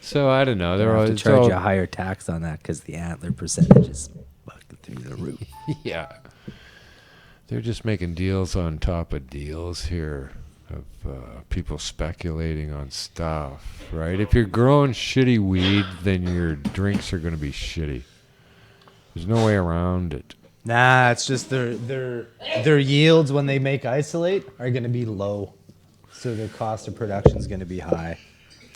So I don't know. They'll They're all, have to it's charge all- you a higher tax on that because the antler percentage is fucking through the roof. Yeah. They're just making deals on top of deals here of people speculating on stuff, right? If you're growing shitty weed, then your drinks are going to be shitty. There's no way around it. Nah, it's just their yields when they make isolate are going to be low, so their cost of production is going to be high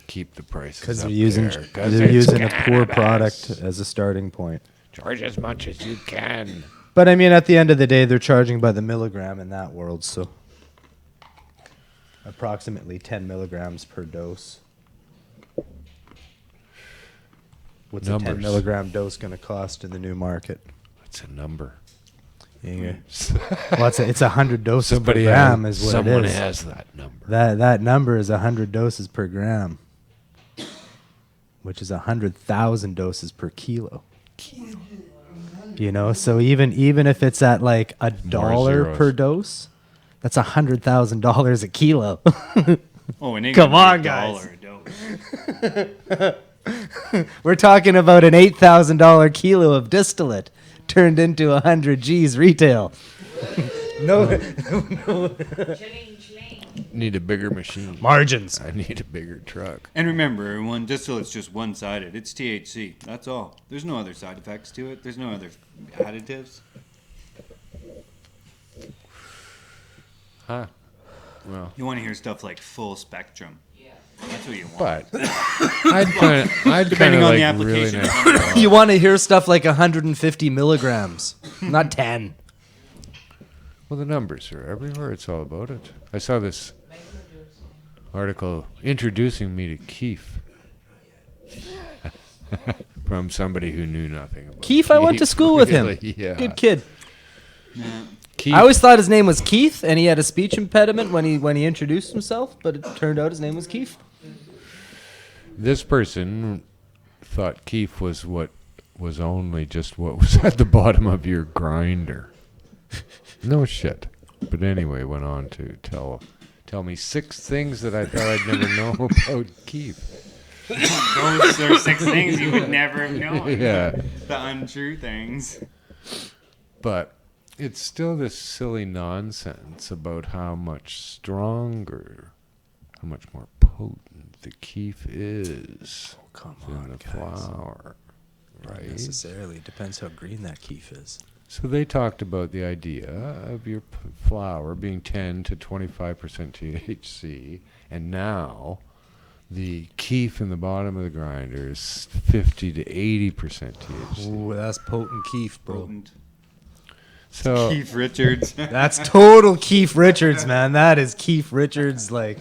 Keep the prices because up they're using there, 'cause they're it's using a poor cannabis. product as a starting point. Charge as much as you can. But I mean, at the end of the day, they're charging by the milligram in that world, so approximately 10 milligrams per dose. What's a 10 Numbers. milligram dose going to cost in the new market? It's a number. Yeah. Well, it's 100 doses Somebody per gram is what someone it is. has that number. That number is 100 doses per gram, which is 100,000 doses per kilo. You know, so even if it's at like $1 zeros. per dose, that's $100,000 a kilo. Oh, and Come on, guys. $1 We're talking about an $8,000 kilo of distillate turned into 100 G's retail. No Chling, chling. Need a bigger machine. margins. I need a bigger truck. And remember, everyone, distillate's just one-sided. It's THC. That's all. There's no other side effects to it. There's no other additives. Huh. Well, You want to hear stuff like full spectrum. Yeah. That's what you want. but I'd Depending kind of on like the application. really You want to hear stuff like 150 milligrams, not 10. Well, the numbers are everywhere. It's all about it. I saw this article introducing me to Keef from somebody who knew nothing about Keith, I went to school with him. Really, yeah. Good kid. Keef, I always thought his name was Keith, and he had a speech impediment when he introduced himself, but it turned out his name was Keith. this person thought Keef was what was only just what was at the bottom of your grinder. No shit. But anyway, went on to tell me 6 things that I thought I'd never know about Keef. Those are 6 things you would never have known. Yeah. The untrue things. But it's still this silly nonsense about how much stronger, how much more potent the Keef is Come than the flower. Not Right? necessarily. Depends how green that Keef is. So they talked about the idea of your flower being 10 to 25% THC, and now the Keef in the bottom of the grinder is 50 to 80% THC. Ooh, that's potent Keef, bro. Potent. So Keith Richards. That's total Keith Richards, man. That is Keith Richards. Like,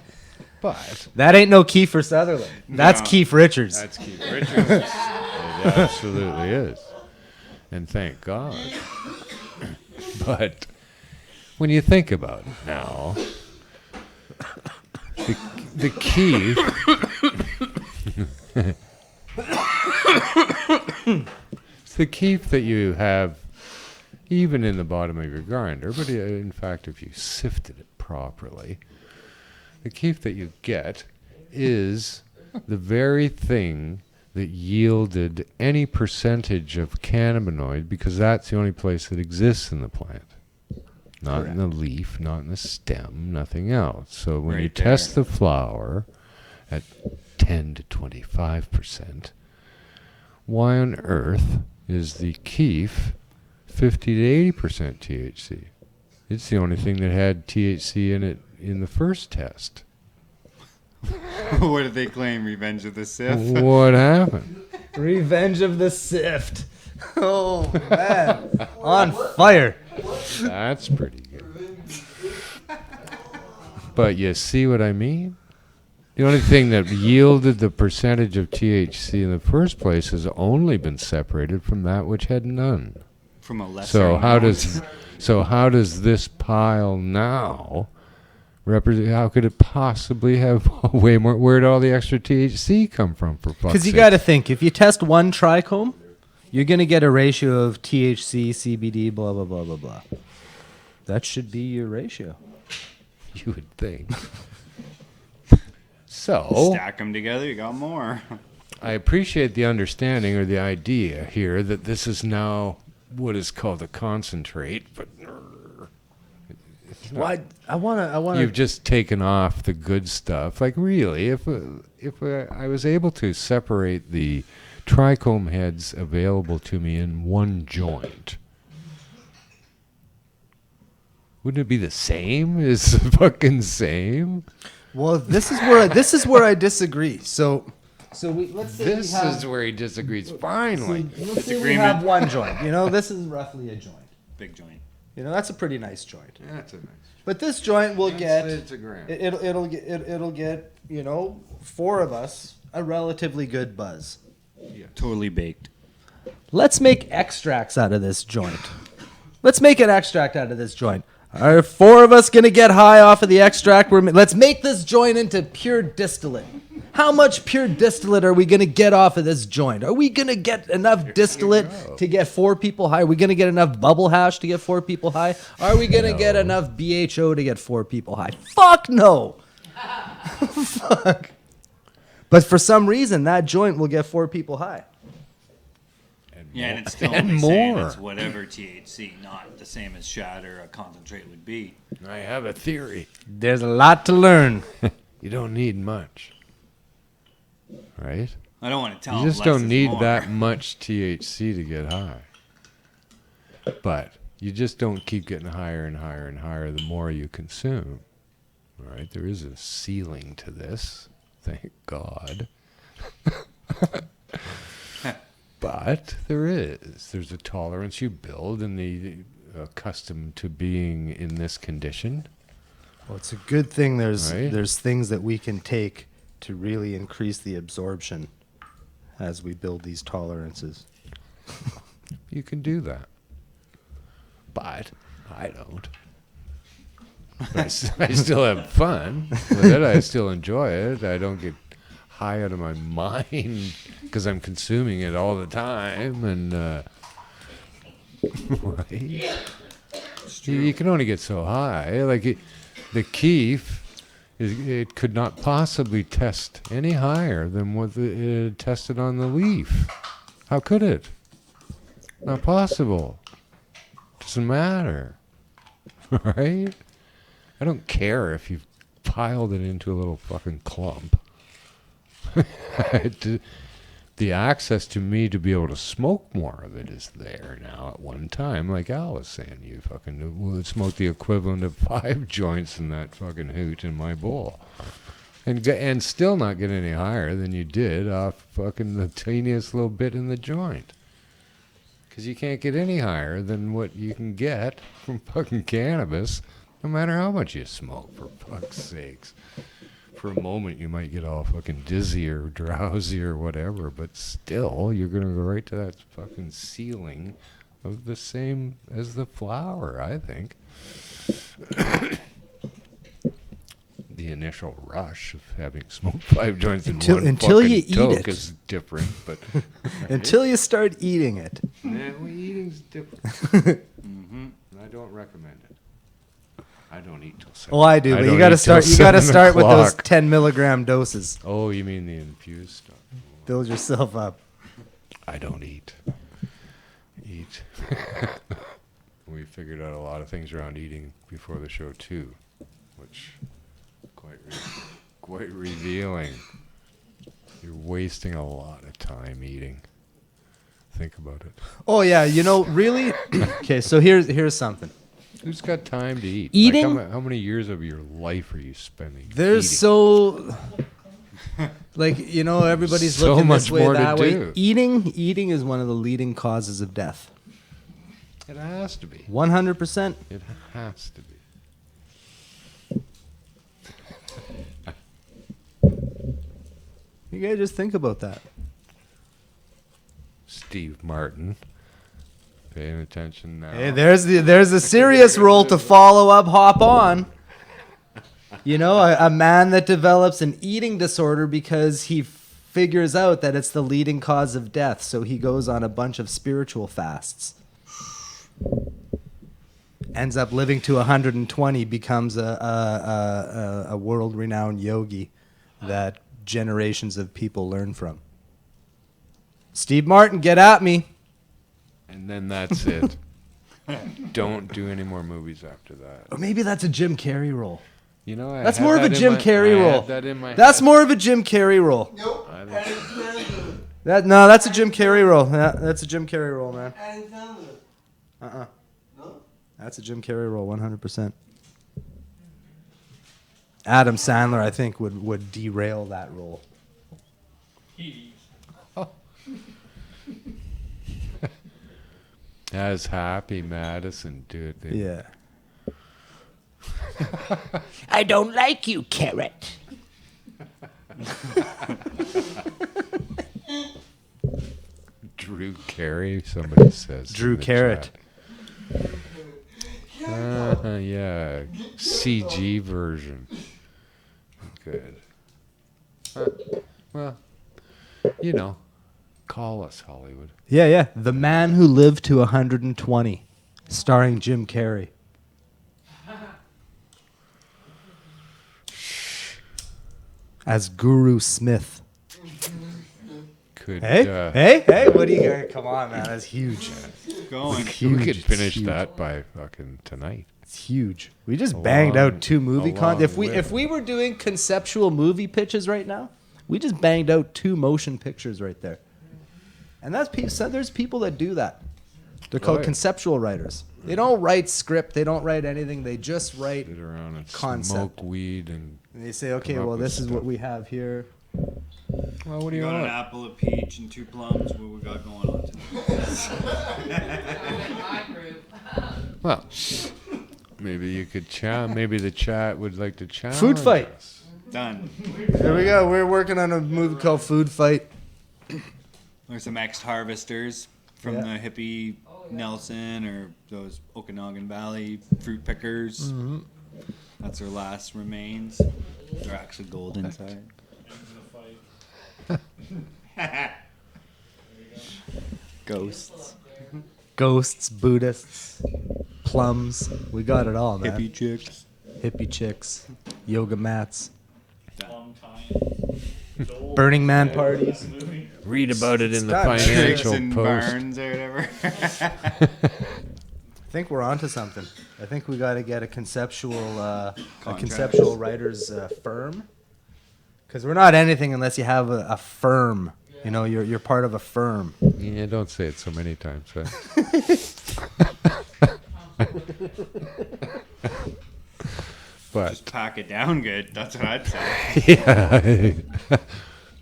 but that ain't no Kiefer Sutherland. That's No. Keith Richards. that's Keith Richards. It absolutely is. And thank God. But when you think about it now, the Keith, it's the Keith that you have even in the bottom of your grinder, but in fact, if you sifted it properly, the Keef that you get is the very thing that yielded any percentage of cannabinoid, because that's the only place that exists in the plant. Not in the leaf, not in the stem, nothing else. So when you Right test the flower at 10 to 25%, why on earth is the Keef 50 to 80% THC? It's the only thing that had THC in it in the first test. What did they claim? Revenge of the Sith? What happened? Revenge of the Sift. Oh, man. On fire. That's pretty good. But you see what I mean? The only thing that yielded the percentage of THC in the first place has only been separated from that which had none. From a lesser So amount. how does this pile now represent? How could it possibly have way more? Where'd all the extra THC come from? For fuck's Because you sake? got to think, if you test one trichome, you're going to get a ratio of THC, CBD, blah, blah, blah, blah, blah. That should be your ratio. You would think. So Stack them together, you got more. I appreciate the understanding or the idea here that this is now what is called a concentrate, but it's not. Well, I want You've just taken off the good stuff. Like really, if I was able to separate the trichome heads available to me in one joint, wouldn't it be the same? Is the fucking same? Well, this is where I disagree. So let's say This we have, is where he disagrees. Finally, let's say we Disagreement. have one joint. You know, this is roughly a joint. Big joint. You know, that's a pretty nice joint. that's a nice. But this joint will get It's a gram. it'll get, you know, 4 of us a relatively good buzz. Totally baked. Let's make extracts out of this joint. Let's make an extract out of this joint. Are 4 of us gonna get high off of the extract? Let's make this joint into pure distillate. How much pure distillate are we going to get off of this joint? Are we going to get enough distillate to get 4 people high? Are we going to get enough bubble hash to get 4 people high? Are we going to get enough BHO to get 4 people high? Fuck no. Fuck. But for some reason, that joint will get 4 people high. Yeah, and it's still And only saying more. it's whatever THC, not the same as shad or a concentrate would be. I have a theory. There's a lot to learn. You don't need much. Right? I don't want to tell You them just less don't is need more. that much THC to get high. But you just don't keep getting higher and higher and higher the more you consume. All right? There is a ceiling to this. Thank God. But there is. There's a tolerance you build and the accustomed to being in this condition. Well, it's a good thing Right. there's things that we can take to really increase the absorption as we build these tolerances. You can do that. But I don't. I still have fun with it. I still enjoy it. I don't get high out of my mind because I'm consuming it all the time. And right? You can only get so high. Like the keef, it could not possibly test any higher than what it tested on the leaf. How could it? Not possible. Doesn't matter. Right? I don't care if you've piled it into a little fucking clump. The access to me to be able to smoke more of it is there now at one time. Like Al was saying, you fucking would smoke the equivalent of 5 joints in that fucking hoot in my bowl. And still not get any higher than you did off fucking the teeniest little bit in the joint. Because you can't get any higher than what you can get from fucking cannabis, no matter how much you smoke, for fuck's sakes. For a moment, you might get all fucking dizzy or drowsy or whatever, but still, you're going to go right to that fucking ceiling of the same as the flower, I think. The initial rush of having smoked 5 joints Until- in one until fucking you eat toke it. is different, but... Until you start eating it. Nah, eating's different. And I don't recommend it. I don't eat till 7. Oh, I do, but don't you got to eat till start. You got to 7 start with those o'clock. 10 milligram doses. Oh, you mean the infused stuff? Build yourself up. I don't eat. We figured out a lot of things around eating before the show too, which is quite revealing. You're wasting a lot of time eating. Think about it. Oh yeah, you know, really. Okay, so here's something. Who's got time to eat? Eating- Like how many years of your life are you spending There's eating? so, like, you know, everybody's So looking much this way, more to that way. do. Eating is one of the leading causes of death. It has to be. 100%. It has to be. You gotta just think about that. Steve Martin. Paying attention now. Hey, there's a serious role to follow up. Hop on. You know, a man that develops an eating disorder because he figures out that it's the leading cause of death, so he goes on a bunch of spiritual fasts. Ends up living to 120, becomes a world-renowned yogi that generations of people learn from. Steve Martin, get at me. And then that's it. Don't do any more movies after that. Or maybe that's a Jim Carrey role. You know, That's more of a Jim Carrey role. That in my That's head. more of a Jim Carrey role. Nope. I don't- Adam Sandler. That's a Jim Carrey role. That's a Jim Carrey role, man. Adam Sandler. No? That's a Jim Carrey role, 100%. Adam Sandler, I think, would derail that role. He As Happy Madison did. Yeah. I don't like you, carrot. Drew Carey, somebody says. in Drew the Carrot. chat. Yeah. CG version. Good. Well, call us, Hollywood. Yeah. The Man Who Lived to 120, starring Jim Carrey. As Guru Smith. Could Hey, what do you got? Come on, man. That's huge. Going. Huge. we could It's finish huge. that by fucking tonight. It's huge. We just banged out 2 movie along if with- we were doing conceptual movie pitches right now, we just banged out 2 motion pictures right there. And there's people that do that. They're called Right. conceptual writers. They don't write script. They don't write anything. They just write. Sit around and Concept. smoke weed and And they say, okay, Come up well, with this is what stuff. we have here. well, what do We you got an want? apple, a peach, and 2 plums. What we got going on tonight? Well, maybe you could maybe the chat would like to challenge Food fight. us. Done. There we go. We're working on a movie called Food Fight. There's some ex-harvesters from Yeah. the hippie Nelson or those Okanagan Valley fruit pickers. Mm-hmm. That's their last remains. They're actually gold inside. Ghosts. Ghosts, Buddhists, plums. We got it all, man. Hippie chicks. Hippie chicks, yoga mats, Long time. Burning Man parties. Read about it in the got Tricks financial and post. barns or whatever. I think we're onto something. I think we got to get a conceptual Contracts. writers firm. Because we're not anything unless you have a firm. You know, you're part of a firm. Yeah, don't say it so many times. But Just pack it down good. That's what I'd say. yeah.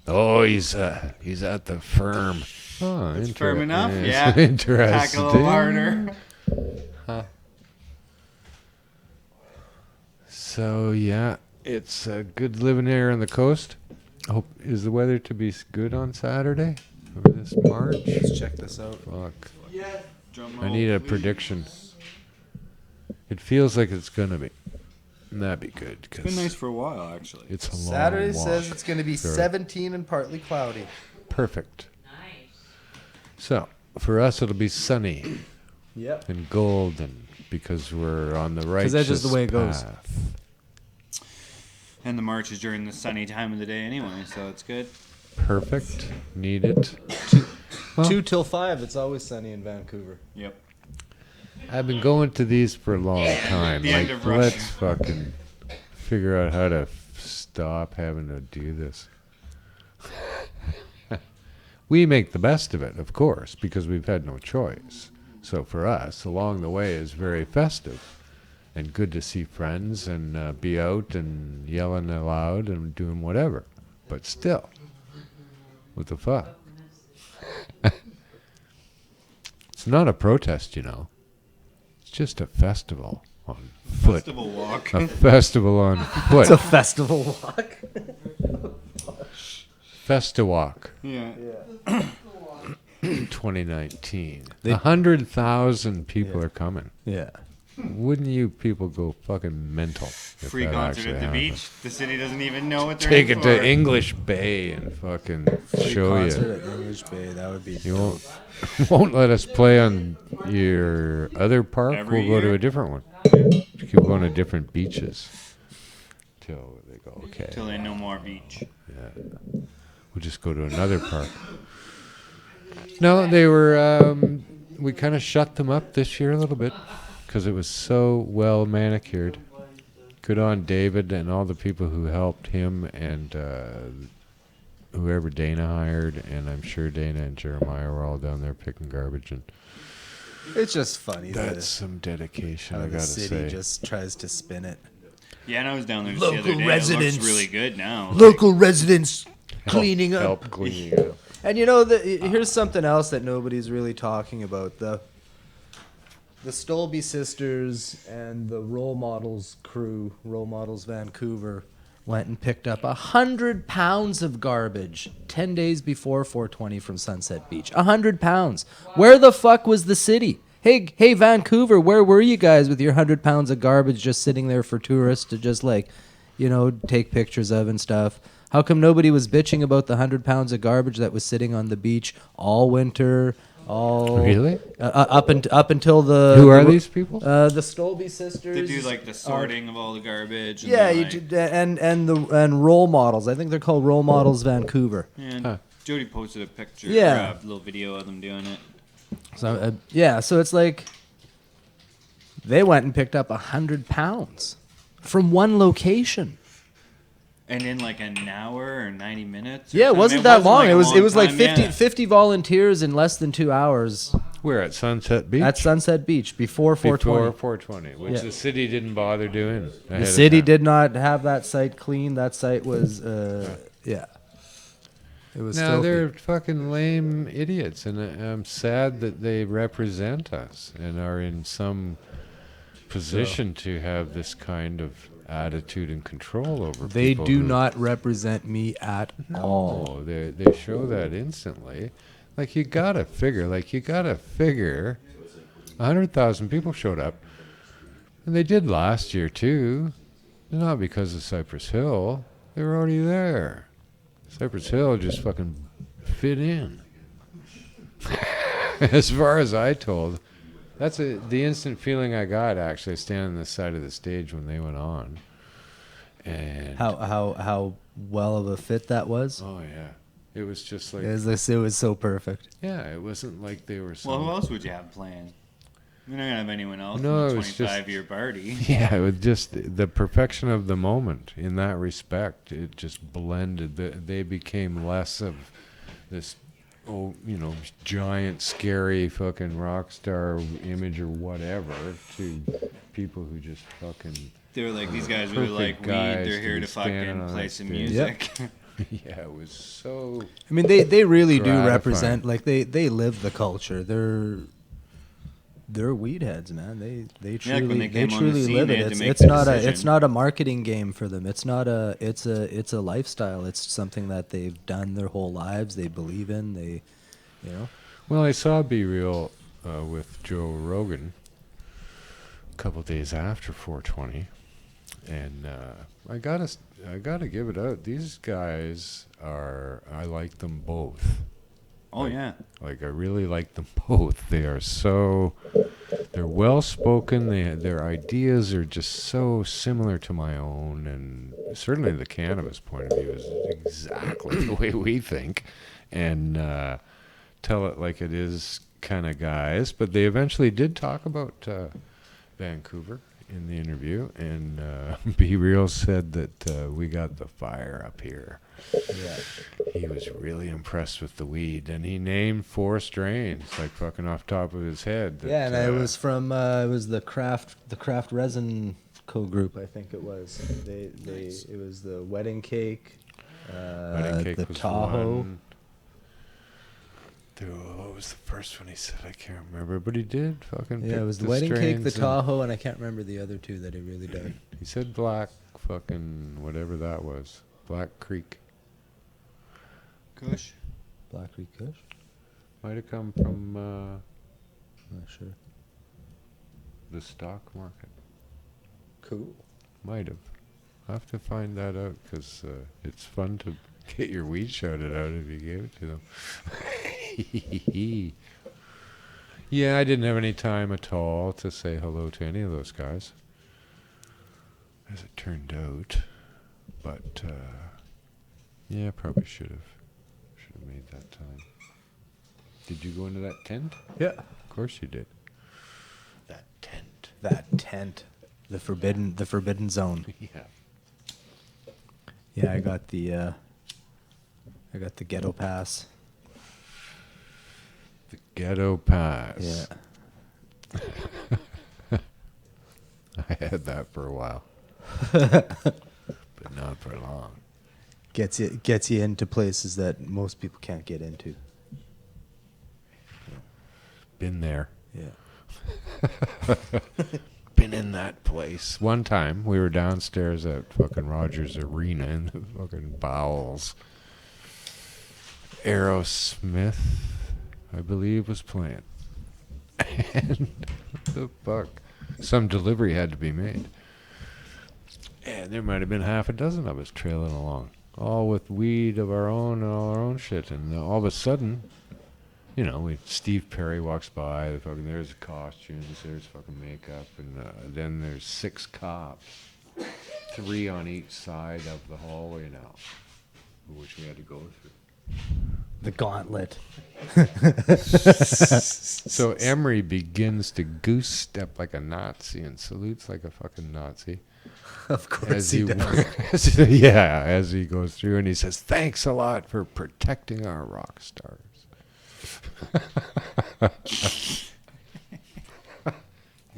Oh, he's at the firm. Oh, It's firm enough? it's Yeah. Interesting. Pack a little harder. So yeah, it's good living there on the coast. Hope is the weather to be good on Saturday over this March. Let's check this out. Fuck, Drum I roll, need a please. prediction. It feels like it's gonna be. And that'd be good It's because been nice for a while, actually. it's a long Saturday walk. says it's going to be Very 17 and partly cloudy. perfect. So for us, it'll be sunny Yep. and golden because we're on the right. 'Cause that's just the way it goes. And the march is during the sunny time of the day anyway, so it's good. Perfect. Need it. 2 till 5. It's always sunny in Vancouver. Yep. I've been going to these for a long time. The Like, end of Russia. let's fucking figure out how to stop having to do this. We make the best of it, of course, because we've had no choice. So for us, along the way is very festive and good to see friends and be out and yelling aloud and doing whatever. But still, what the fuck? It's not a protest, you know. It's just a festival on foot. Festival walk. A festival on It's a foot. festival walk. Festiwalk Yeah. 2019. They- 100,000 people Yeah. are coming. Yeah. Wouldn't you people go fucking mental? if Free that concert actually at the happened? beach. The city doesn't even know what they're Take in it for. to English Bay and fucking show Concert you. at English Bay. That would be. You won't let us play on your other park. Every We'll go to year? a different one. Keep going to different beaches till they go okay. Till they know more beach. We'll just go to another park. No, they were. We kind of shut them up this year a little bit because it was so well manicured. Good on David and all the people who helped him and whoever Dana hired, and I'm sure Dana and Jeremiah were all down there picking garbage, and It's just funny that's some dedication. how I the gotta city say. just tries to spin it. Yeah, and I was down there just the Local other day. It residents. looks really good now. Local residents cleaning up. Help cleaning up. And you know, here's something else that nobody's really talking about. The Stolby sisters and the Role Models crew, Role Models Vancouver, went and picked up 100 pounds of garbage 10 days before 420 from Sunset Beach. 100 pounds. Where the fuck was the city? Hey, Vancouver, where were you guys with your 100 pounds of garbage just sitting there for tourists to just take pictures of and stuff? How come nobody was bitching about the 100 pounds of garbage that was sitting on the beach all winter? Really? Up until the Who are these people? The Stolby sisters. They do like the sorting of all the garbage. And Yeah, then, you like, did, and role models. I think they're called Role Models Vancouver. and Huh. Jody posted a picture, Yeah. a little video of them doing it. So so it's like they went and picked up 100 pounds from one location. And in like an hour or 90 minutes. Or Yeah, it something. wasn't that long. like a It long was like time, 50, yeah. 50 volunteers in less than 2 hours We're at Sunset Beach. at Sunset Beach before 420. Before 420, which Yeah. the city didn't bother doing. The city did not have that site clean. That site was, yeah. It was No, filthy. they're fucking lame idiots, and I'm sad that they represent us and are in some position to have this kind of attitude and control over They people. do who- not represent me at all. Oh, they show that instantly. Like you gotta figure. 100,000 people showed up, and they did last year too. Not because of Cypress Hill. They were already there. Cypress Hill just fucking fit in. As far as I told, that's the instant feeling I got actually standing on the side of the stage when they went on. And How well of a fit that was. oh yeah, it was just like It was so perfect. yeah, it wasn't like they were. Well, who else would you have playing? You're not going to have anyone else No, in it the was just- 25-year party. Yeah, it was just the perfection of the moment in that respect. It just blended. They became less of this, giant, scary fucking rock star image or whatever to people who just fucking. They were like, these guys really like Perfect weed. guys They're to here be to standing fucking on play that some stage. music. Yeah, it was so. I mean, they really do Gratifying. represent, like they live the culture. They're weed heads, man. They Yeah, like when truly they came on the truly scene, live they it. had to It's make it's the not decision. a marketing game for them. It's a lifestyle. It's something that they've done their whole lives. They believe in. They, you know. Well, I saw Be Real with Joe Rogan a couple days after 420, and I gotta give it out. These guys I like them both. Oh, yeah. Like I really like them both. They're well spoken. Their ideas are just so similar to my own, and certainly the cannabis point of view is exactly the way we think, and tell it like it is kind of guys. But they eventually did talk about Vancouver in the interview, and Be Real said that we got the fire up here. Yeah. He was really impressed with the weed, and he named 4 strains, like fucking off top of his head. that, Yeah, and it was from it was the craft resin co-group, I think it was. It was the wedding cake, Wedding Cake the was Tahoe. one. What was the first one he said? I can't remember, but he did fucking. Yeah, pick it was the wedding cake, the strains, and Tahoe, and I can't remember the other two that he really did. He said black fucking whatever that was, Black Creek. Kush. Black Creek Kush? Might have come from Not sure. the stock market. Cool. Might have. I'll have to find that out because it's fun to get your weed shouted out if you gave it to them. Yeah, I didn't have any time at all to say hello to any of those guys, as it turned out. But yeah, probably should have made that time. Did you go into that tent? Yeah. Of course you did. That tent. That tent. The forbidden zone. Yeah. Yeah, I got the ghetto pass. The ghetto pass. Yeah. I had that for a while, but not for long. Gets you into places that most people can't get into. Been there. Yeah. Been in that place. One time we were downstairs at fucking Rogers Arena in the fucking bowels. Aerosmith, I believe, was playing. And what the fuck? Some delivery had to be made. And there might have been half a dozen of us trailing along. all with weed of our own and all our own shit. And all of a sudden, you know, Steve Perry walks by. There's the costumes, there's fucking makeup, and then there's 6 cops, 3 on each side of the hallway now, which we had to go through. The gauntlet. So Emery begins to goose step like a Nazi and salutes like a fucking Nazi. Of course he does. As he goes through, and he says, "Thanks a lot for protecting our rock stars."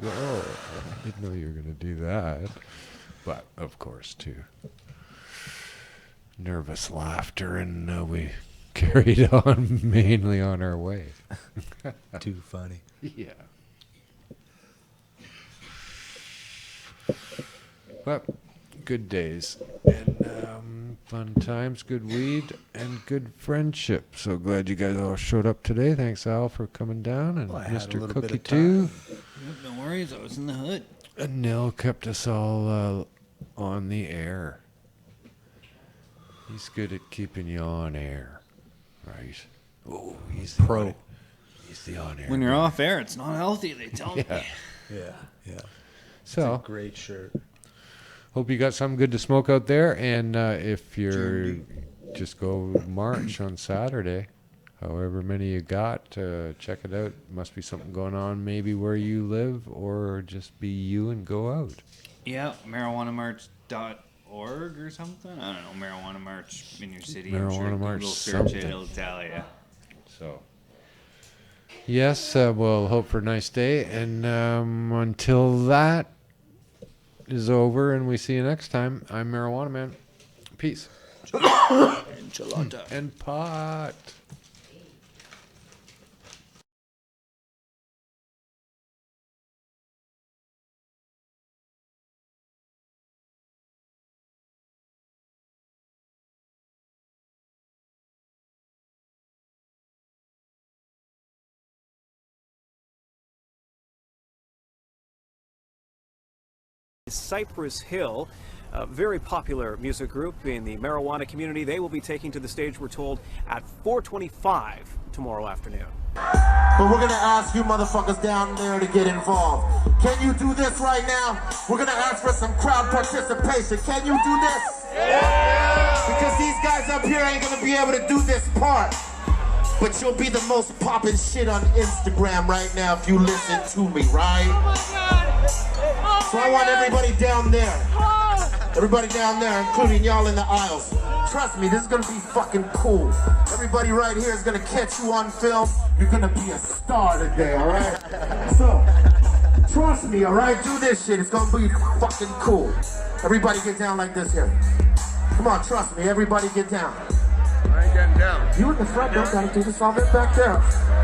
Oh, I didn't know you were going to do that. But, of course, too. Nervous laughter, and we carried on mainly on our way. Too funny. Yeah. But good days and fun times, good weed, and good friendship. So glad you guys all showed up today. Thanks, Al, for coming down, and Well, I had a Mr. little bit Cookie of time. too. No worries, I was in the hood. And Nell kept us all on the air. He's good at keeping you on air, right? Oh, he's the Pro. He's the on air. When you're guy. off air, it's not healthy, they tell me. Yeah. So Great shirt. hope you got something good to smoke out there. And if you're just go march on Saturday, however many you got, check it out. Must be something going on maybe where you live, or just be you and go out. Yeah, marijuanamarch.org or something. I don't know, marijuana march in your city. Marijuana I'm sure March Google search something. it, it'll tell you. So yes, we'll hope for a nice day. And until that is over and we see you next time, I'm Marijuana Man. Peace. Enchilada. And pot. Cypress Hill, a very popular music group in the marijuana community. They will be taking to the stage, we're told, at 4:25 tomorrow afternoon. But we're gonna ask you motherfuckers down there to get involved. Can you do this right now? We're gonna ask for some crowd participation. Can you do this? Yeah! Because these guys up here ain't gonna be able to do this part. But you'll be the most poppin' shit on Instagram right now if you listen to me, right? Oh my God! So I want everybody down there. Everybody down there, including y'all in the aisles. Trust me, this is gonna be fucking cool. Everybody right here is gonna catch you on film. You're gonna be a star today, alright? So, trust me, alright? Do this shit, it's gonna be fucking cool. Everybody get down like this here. Come on, trust me, everybody get down. I ain't getting down. You in the front don't gotta do this, all that back there.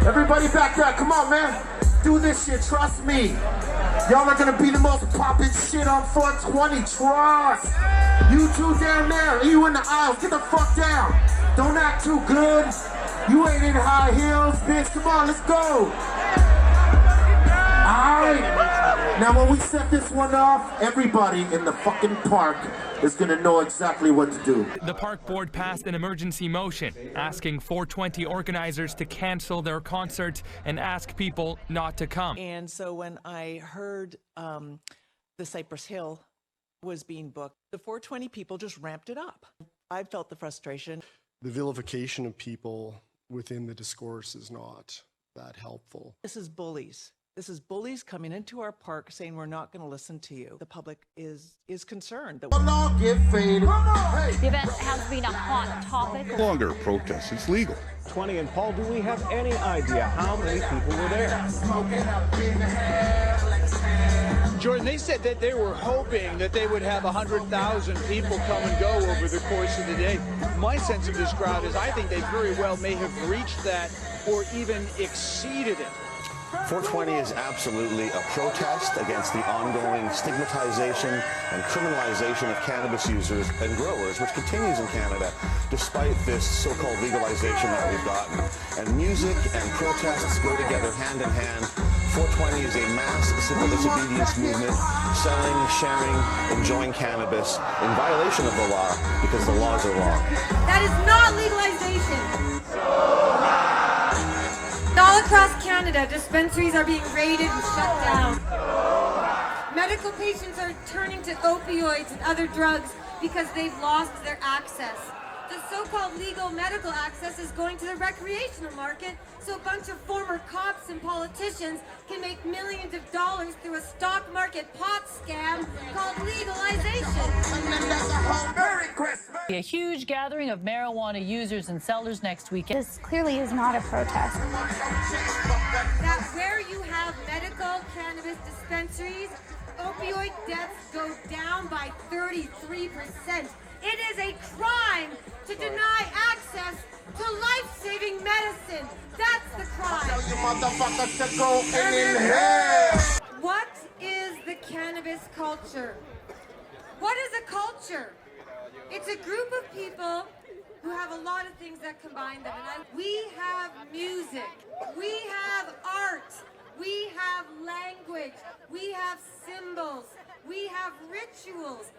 Everybody back there, come on, man. Do this shit, trust me. Y'all are gonna be the most poppin' shit on 420, trust. You two down there, you in the aisles, get the fuck down. Don't act too good. You ain't in high heels, bitch. Come on, let's go. Alright. Now when we set this one off, everybody in the fucking park is gonna know exactly what to do. The park board passed an emergency motion asking 420 organizers to cancel their concert and ask people not to come. And so when I heard the Cypress Hill was being booked, the 420 people just ramped it up. I felt the frustration. The vilification of people within the discourse is not that helpful. This is bullies. This is bullies coming into our park saying we're not going to listen to you. The public is concerned. That The event has been a hot topic. No longer a protest, it's legal. 20, and Paul, do we have any idea how many people were there? Jordan, they said that they were hoping that they would have 100,000 people come and go over the course of the day. My sense of this crowd is I think they very well may have reached that or even exceeded it. 420 is absolutely a protest against the ongoing stigmatization and criminalization of cannabis users and growers, which continues in Canada despite this so-called legalization that we've gotten. And music and protests go together hand in hand. 420 is a mass civil disobedience movement selling, sharing, enjoying cannabis in violation of the law because the laws are wrong. That is not legalization. All across Canada, dispensaries are being raided and shut down. Medical patients are turning to opioids and other drugs because they've lost their access. The so-called legal medical access is going to the recreational market, so a bunch of former cops and politicians can make millions of dollars through a stock market pot scam called legalization. A huge gathering of marijuana users and sellers next weekend. This clearly is not a protest. That where you have medical cannabis dispensaries, opioid deaths go down by 33%. It is a crime to deny access to life-saving medicine. That's the crime. What is the cannabis culture? What is a culture? It's a group of people who have a lot of things that combine them. And we have music, we have art, we have language, we have symbols, we have rituals.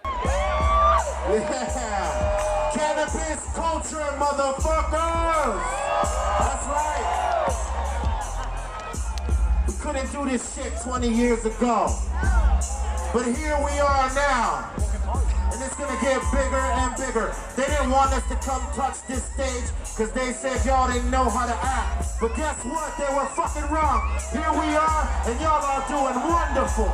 Yeah, cannabis culture, motherfuckers! That's right. We couldn't do this shit 20 years ago. But here we are now. And it's gonna get bigger and bigger. They didn't want us to come touch this stage because they said y'all didn't know how to act. But guess what? They were fucking wrong. Here we are, and y'all are doing wonderful.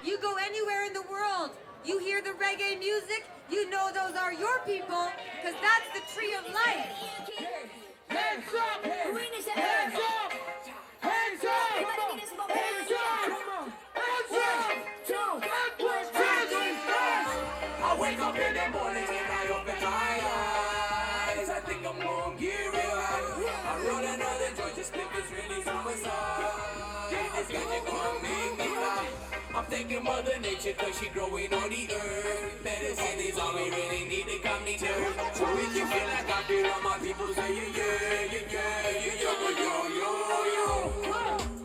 You go anywhere in the world, you hear the reggae music, you know those are your people, because that's the tree of life. Hands up! Hands up! Hands up! Hands up! Hands up! I wake up in the morning and I open my eyes. I think I'm gonna get real high. I run another joint, just clip is really homicide. It's gonna make me high. I'm thanking Mother Nature cause she growing on the earth. Medicine is all we really need to come to. So if you feel like I feel, all my people say yeah, yeah, yeah, yeah, yo, yo, yo, yo.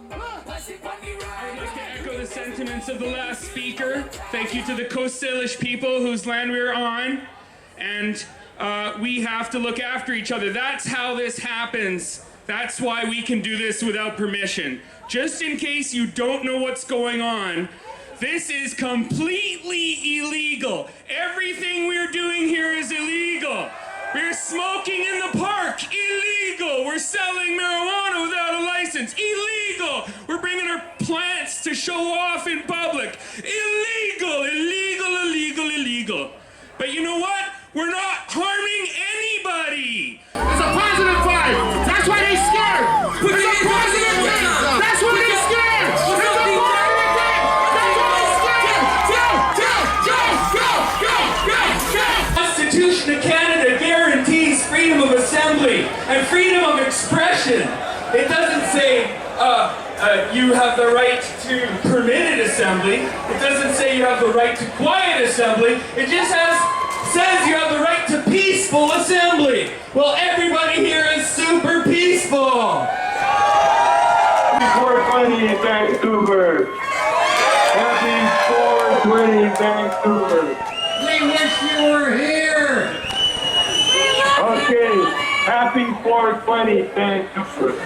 I'd like to echo the sentiments of the last speaker. Thank you to the Coast Salish people whose land we're on. And we have to look after each other. That's how this happens. That's why we can do this without permission. Just in case you don't know what's going on, this is completely illegal. Everything we're doing here is illegal. We're smoking in the park, illegal. We're selling marijuana without a license, illegal. We're bringing our plants to show off in public, illegal, illegal, illegal, illegal. But you know what? We're not harming anybody. It's a positive vibe. That's why they scared. It's a positive thing. That's why they scared. It's a positive thing. That's why they scared. The Constitution of Canada guarantees freedom of assembly and freedom of expression. It doesn't say you have the right to permitted assembly. It doesn't say you have the right to quiet assembly. It just says you have the right to peaceful assembly. Well, everybody here is super peaceful. Happy 420 in Vancouver. Happy 420 in Vancouver. We wish you were here. Okay, happy 420 Vancouver. Okay,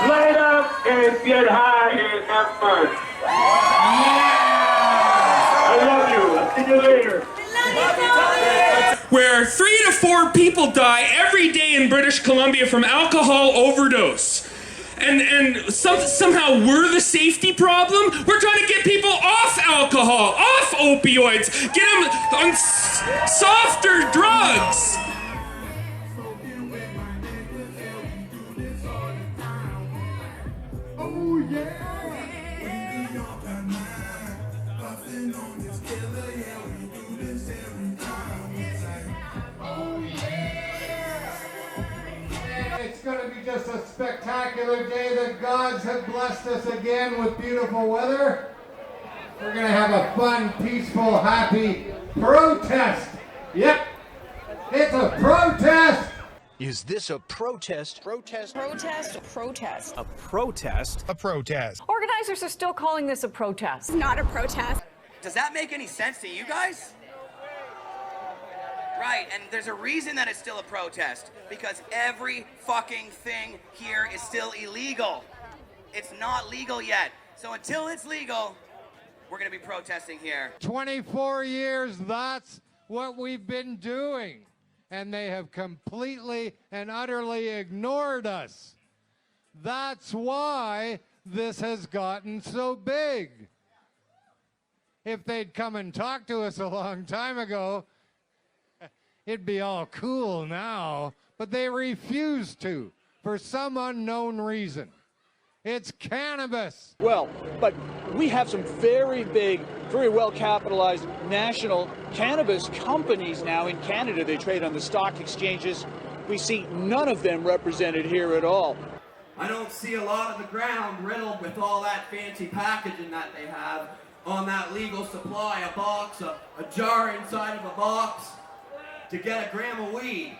light up and get high and have fun. I love you. I'll see you later. Where 3 to 4 people die every day in British Columbia from alcohol overdose. And somehow we're the safety problem? We're trying to get people off alcohol, off opioids, get them on softer drugs. Oh yeah. It's going to be just a spectacular day. The gods have blessed us again with beautiful weather. We're going to have a fun, peaceful, happy protest. Yep, it's a protest Is this a protest? Protest. Protest. Protest. A protest? A protest. Organizers are still calling this a protest. Not a protest. Does that make any sense to you guys? Right, and there's a reason that it's still a protest. Because every fucking thing here is still illegal. It's not legal yet. So until it's legal, we're gonna be protesting here. 24 years, that's what we've been doing. And they have completely and utterly ignored us. That's why this has gotten so big. If they'd come and talk to us a long time ago, it'd be all cool now, but they refuse to for some unknown reason. It's cannabis. Well, but we have some very big, very well capitalized national cannabis companies now in Canada. They trade on the stock exchanges. We see none of them represented here at all. I don't see a lot of the ground riddled with all that fancy packaging that they have on that legal supply, a box, a jar inside of a box to get a gram of weed.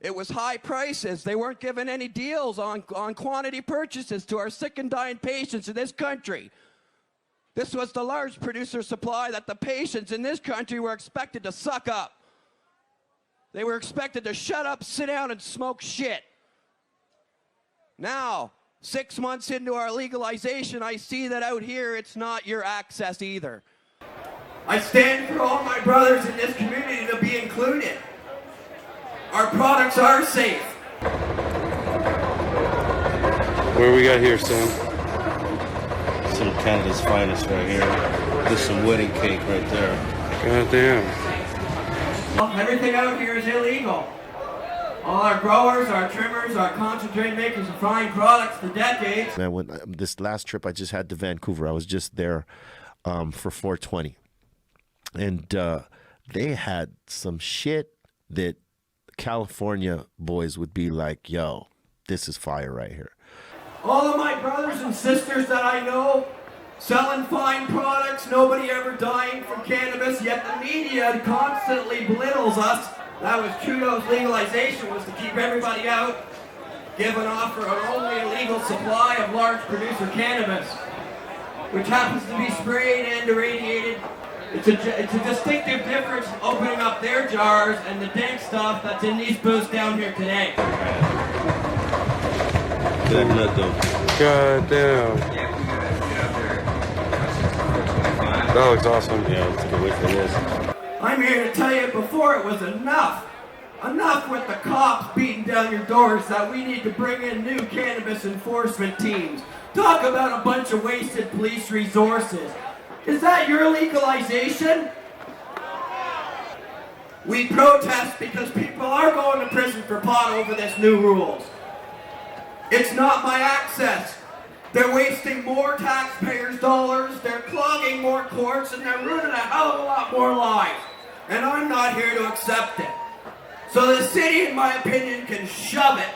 It was high prices. They weren't giving any deals on quantity purchases to our sick and dying patients in this country. This was the large producer supply that the patients in this country were expected to suck up. They were expected to shut up, sit down, and smoke shit. Now, 6 months into our legalization, I see that out here it's not your access either. I stand for all my brothers in this community to be included. Our products are safe. Where we got here, Sam? Some of Canada's finest right here. There's some wedding cake right there. God damn. Everything out here is illegal. All our growers, our trimmers, our concentrate makers of fine products for decades. Man, when this last trip I just had to Vancouver, I was just there for 420. And they had some shit that California boys would be like, yo, this is fire right here. All of my brothers and sisters that I know selling fine products, nobody ever dying from cannabis, yet the media constantly belittles us. That was Trudeau's legalization, was to keep everybody out, give an offer of only a legal supply of large producer cannabis, which happens to be sprayed and irradiated. It's a distinctive difference opening up their jars and the dank stuff that's in these booths down here today. That nut though. God damn. That looks awesome. Yeah, let's get away from this. I'm here to tell you before it was enough. Enough with the cops beating down your doors that we need to bring in new cannabis enforcement teams. Talk about a bunch of wasted police resources. Is that your legalization? We protest because people are going to prison for pot over this new rules. It's not my access. They're wasting more taxpayers' dollars, they're clogging more courts, and they're ruining a hell of a lot more lives. And I'm not here to accept it. So the city, in my opinion, can shove it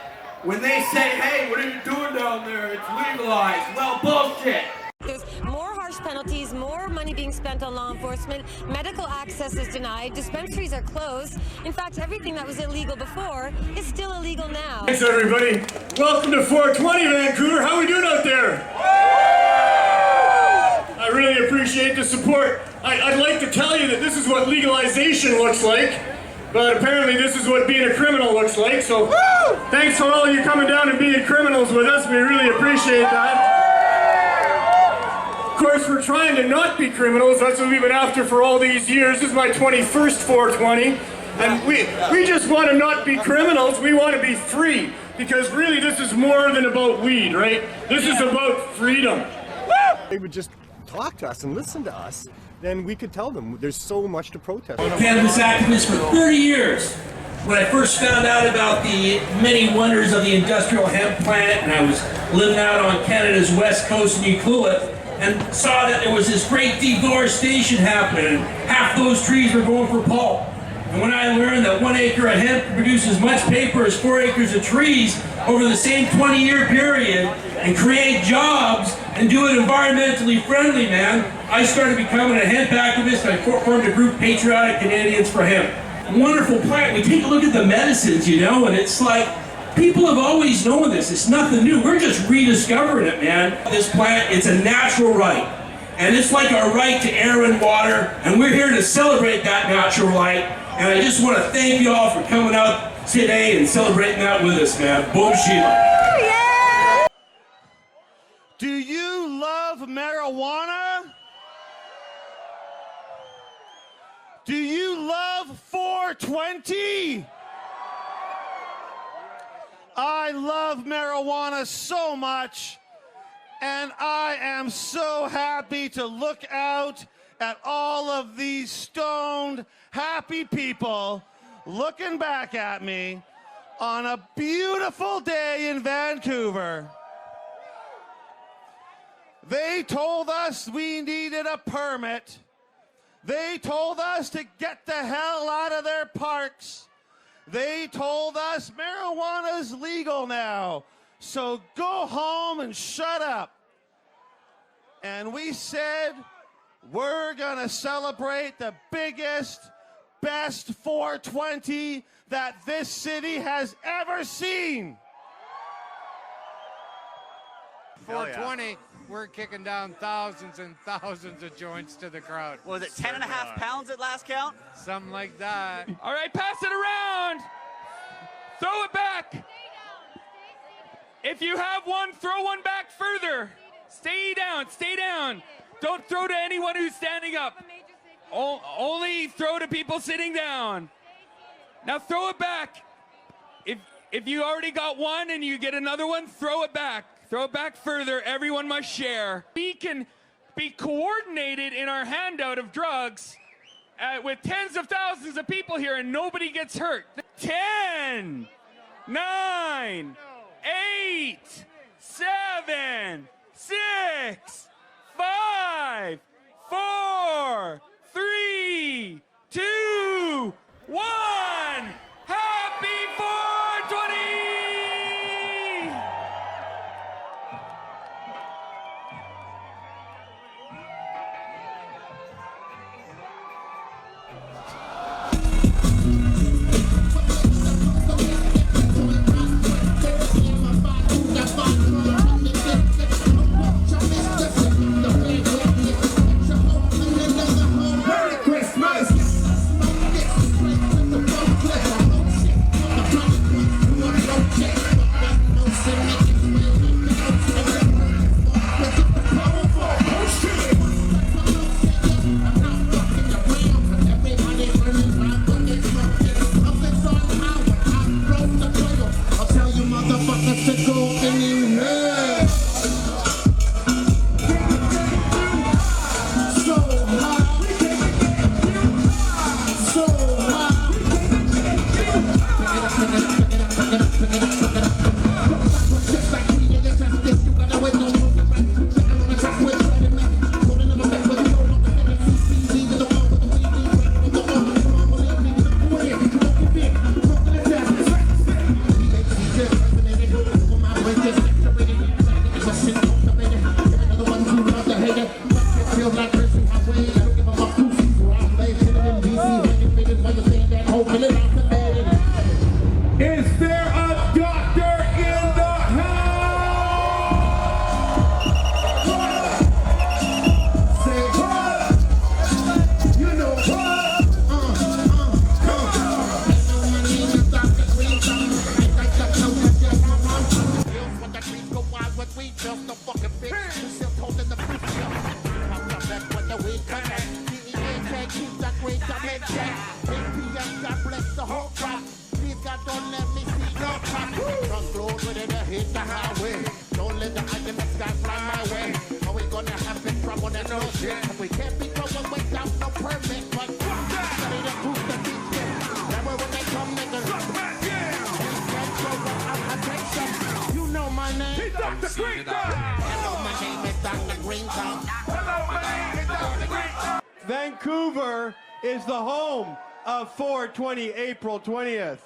when they say, hey, what are you doing down there? It's legalized. Well, bullshit. There's more harsh penalties, more money being spent on law enforcement, medical access is denied, dispensaries are closed. In fact, everything that was illegal before is still illegal now. Thanks, everybody. Welcome to 420, Vancouver. How are we doing out there? I really appreciate the support. I'd like to tell you that this is what legalization looks like, but apparently this is what being a criminal looks like. So thanks for all you coming down and being criminals with us. We really appreciate that. Of course, we're trying to not be criminals. That's what we've been after for all these years. This is my 21st 420. And we just want to not be criminals. We want to be free. Because really, this is more than about weed, right? This is about freedom. They would just talk to us and listen to us. Then we could tell them there's so much to protest. Cannabis activist for 30 years. When I first found out about the many wonders of the industrial hemp plant, and I was living out on Canada's west coast in Ucluelet, and saw that there was this great deforestation happening, and half those trees were going for pulp. And when I learned that 1 acre of hemp could produce as much paper as 4 acres of trees over the same 20-year period, and create jobs, and do it environmentally friendly, man, I started becoming a hemp activist. I formed a group, Patriotic Canadians for Hemp. wonderful plant. We take a look at the medicines, you know, and it's like, people have always known this. It's nothing new. We're just rediscovering it, man. This plant, it's a natural right. And it's like our right to air and water, and we're here to celebrate that natural right. And I just want to thank you all for coming out today and celebrating that with us, man. Boom Sheila. Do you love marijuana? Do you love 420? I love marijuana so much, and I am so happy to look out at all of these stoned, happy people looking back at me on a beautiful day in Vancouver. They told us we needed a permit. They told us to get the hell out of their parks. They told us marijuana is legal now, so go home and shut up. And we said, we're gonna celebrate the biggest, best 420 that this city has ever seen. 420, we're kicking down thousands and thousands of joints to the crowd. Was it 10.5 pounds at last count? Something like that. All right, pass it around. Throw it back. If you have one, throw one back further. Stay down, stay down. Don't throw to anyone who's standing up. Only throw to people sitting down. Now throw it back. If you already got one and you get another one, throw it back. Throw it back further. Everyone must share. We can be coordinated in our handout of drugs with tens of thousands of people here and nobody gets hurt. 10, 9, 8, 7, 6, 5, 4, 3, 2, 1. Happy 420! Is there a doctor in the house? Say what? You know what? Don't let me see no traffic. Front road with it, hit the highway. Don't let the Alchemist guy fly my way. Are we gonna have big trouble? There's no shit. We can't be going without no permit. But study the proof the teacher. That way when they come, niggas. You know my name. He's Dr. Green Thumb. Hello, my name is Dr. Green Thumb. Hello, my name is Dr. Green Thumb. Vancouver is the home of 420, April 20th.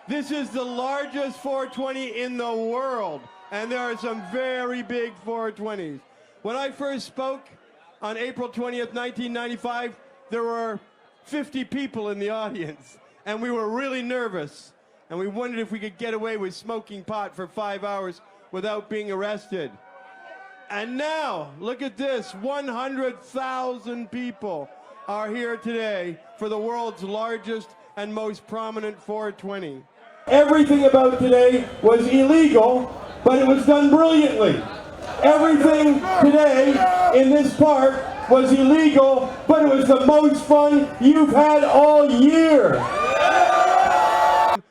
This is the largest 420 in the world, and there are some very big 420s. When I first spoke on April 20th, 1995, there were 50 people in the audience, and we were really nervous, and we wondered if we could get away with smoking pot for 5 hours without being arrested. And now, look at this, 100,000 people are here today for the world's largest and most prominent 420. Everything about today was illegal, but it was done brilliantly. Everything today in this park was illegal, but it was the most fun you've had all year.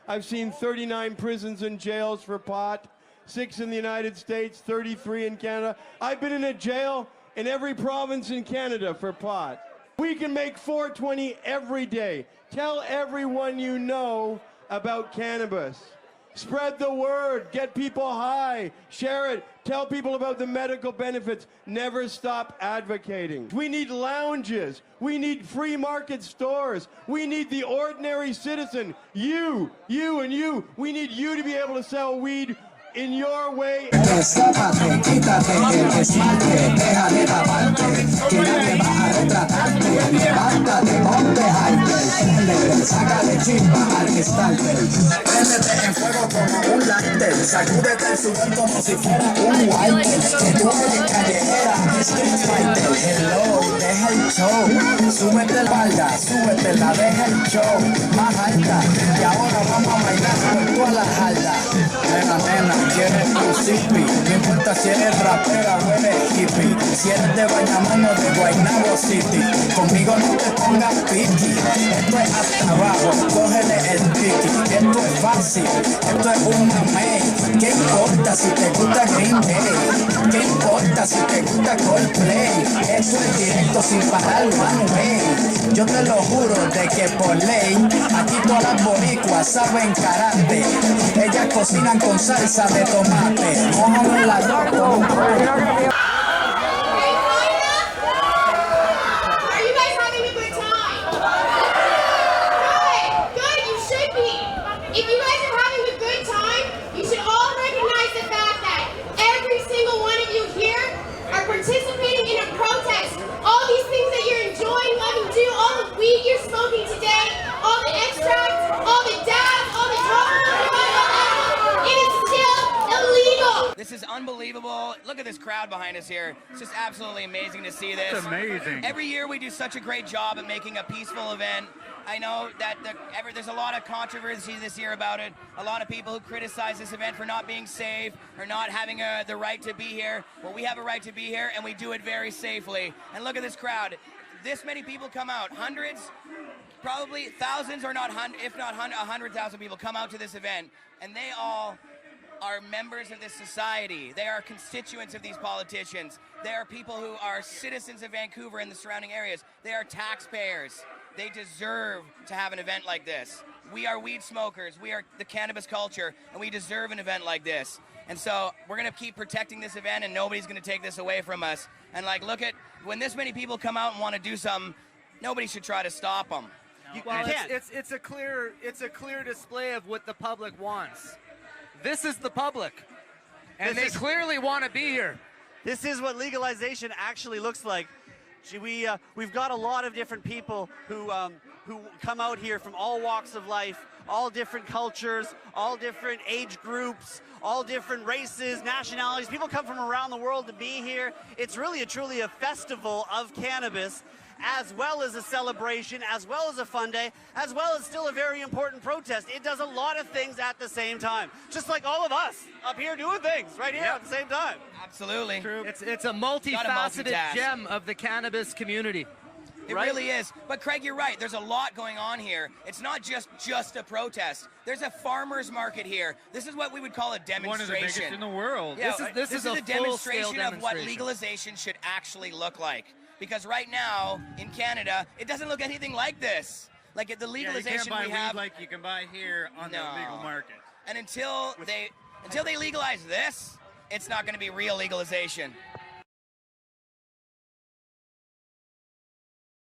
I've seen 39 prisons and jails for pot, 6 in the United States, 33 in Canada. I've been in a jail in every province in Canada for pot. We can make 420 every day. Tell everyone you know about cannabis. Spread the word, get people high, share it, tell people about the medical benefits. Never stop advocating. We need lounges, we need free market stores, we need the ordinary citizen, you, and you. We need you to be able to sell weed in your way. Destápate, quítate el esmalte, deja de taparte, que nadie va a retratarte. Levántate, ponte hyper, préndete, sácale chispa al starter. Préndete en fuego como un lighter, sacúdete el sudor como si fuera un wiper. Que tú eres callejera, street fighter. Hello, deja el show, súbete la espalda, súbete la, deja el show, más alta. Y ahora vamos a bailar por toda la jarda. Nena, quieres tu zippy, no importa si eres rapera o eres hippie, si eres de Bayamón o de Guaynabo City, conmigo no te pongas piqui, esto es hasta abajo, cógele el piqui, esto es fácil, esto es un mamey, ¿qué importa si te gusta Green Day? ¿Qué importa si te gusta Coldplay? Esto es directo sin parar one way, yo te lo juro de que por ley, aquí todas las boricuas saben karate, ellas cocinan con salsa de tomate, mojan el arroz con un Are you guys having a good time? Good, you should be. If you guys are having a good time, you should all recognize the fact that every single one of you here are participating in a protest. All these things that you're enjoying, loving to do, all the weed you're smoking today, all the extracts, all the dabs, all the drugs, it is still illegal. This is unbelievable. Look at this crowd behind us here. It's just absolutely amazing to see this. It's amazing. Every year we do such a great job at making a peaceful event. I know that there's a lot of controversy this year about it. A lot of people who criticize this event for not being safe or not having the right to be here. Well, we have a right to be here, and we do it very safely. And look at this crowd. This many people come out. Hundreds, probably thousands, or not, if not 100,000 people come out to this event, and they all are members of this society. They are constituents of these politicians. They are people who are citizens of Vancouver and the surrounding areas. They are taxpayers. They deserve to have an event like this. We are weed smokers. We are the cannabis culture, and we deserve an event like this. And so we're going to keep protecting this event, and nobody's going to take this away from us. And like, look at, when this many people come out and want to do something, nobody should try to stop them. Well, it's a clear display of what the public wants. This is the public, and they clearly want to be here. This is what legalization actually looks like. We've got a lot of different people who come out here from all walks of life, all different cultures, all different age groups, all different races, nationalities. People come from around the world to be here. It's really truly a festival of cannabis, as well as a celebration, as well as a fun day, as well as still a very important protest. It does a lot of things at the same time, just like all of us up here doing things right here at the same time. Absolutely. True. It's a multifaceted gem of the cannabis community. It really is. But Craig, you're right. There's a lot going on here. It's not just a protest. There's a farmer's market here. This is what we would call a demonstration. One of the biggest in the world. Yeah, This is a demonstration of what legalization should actually look like. Because right now, in Canada, it doesn't look anything like this. Like the legalization you can't buy we have, weed like you can buy here on the legal market. And until they legalize this, it's not going to be real legalization.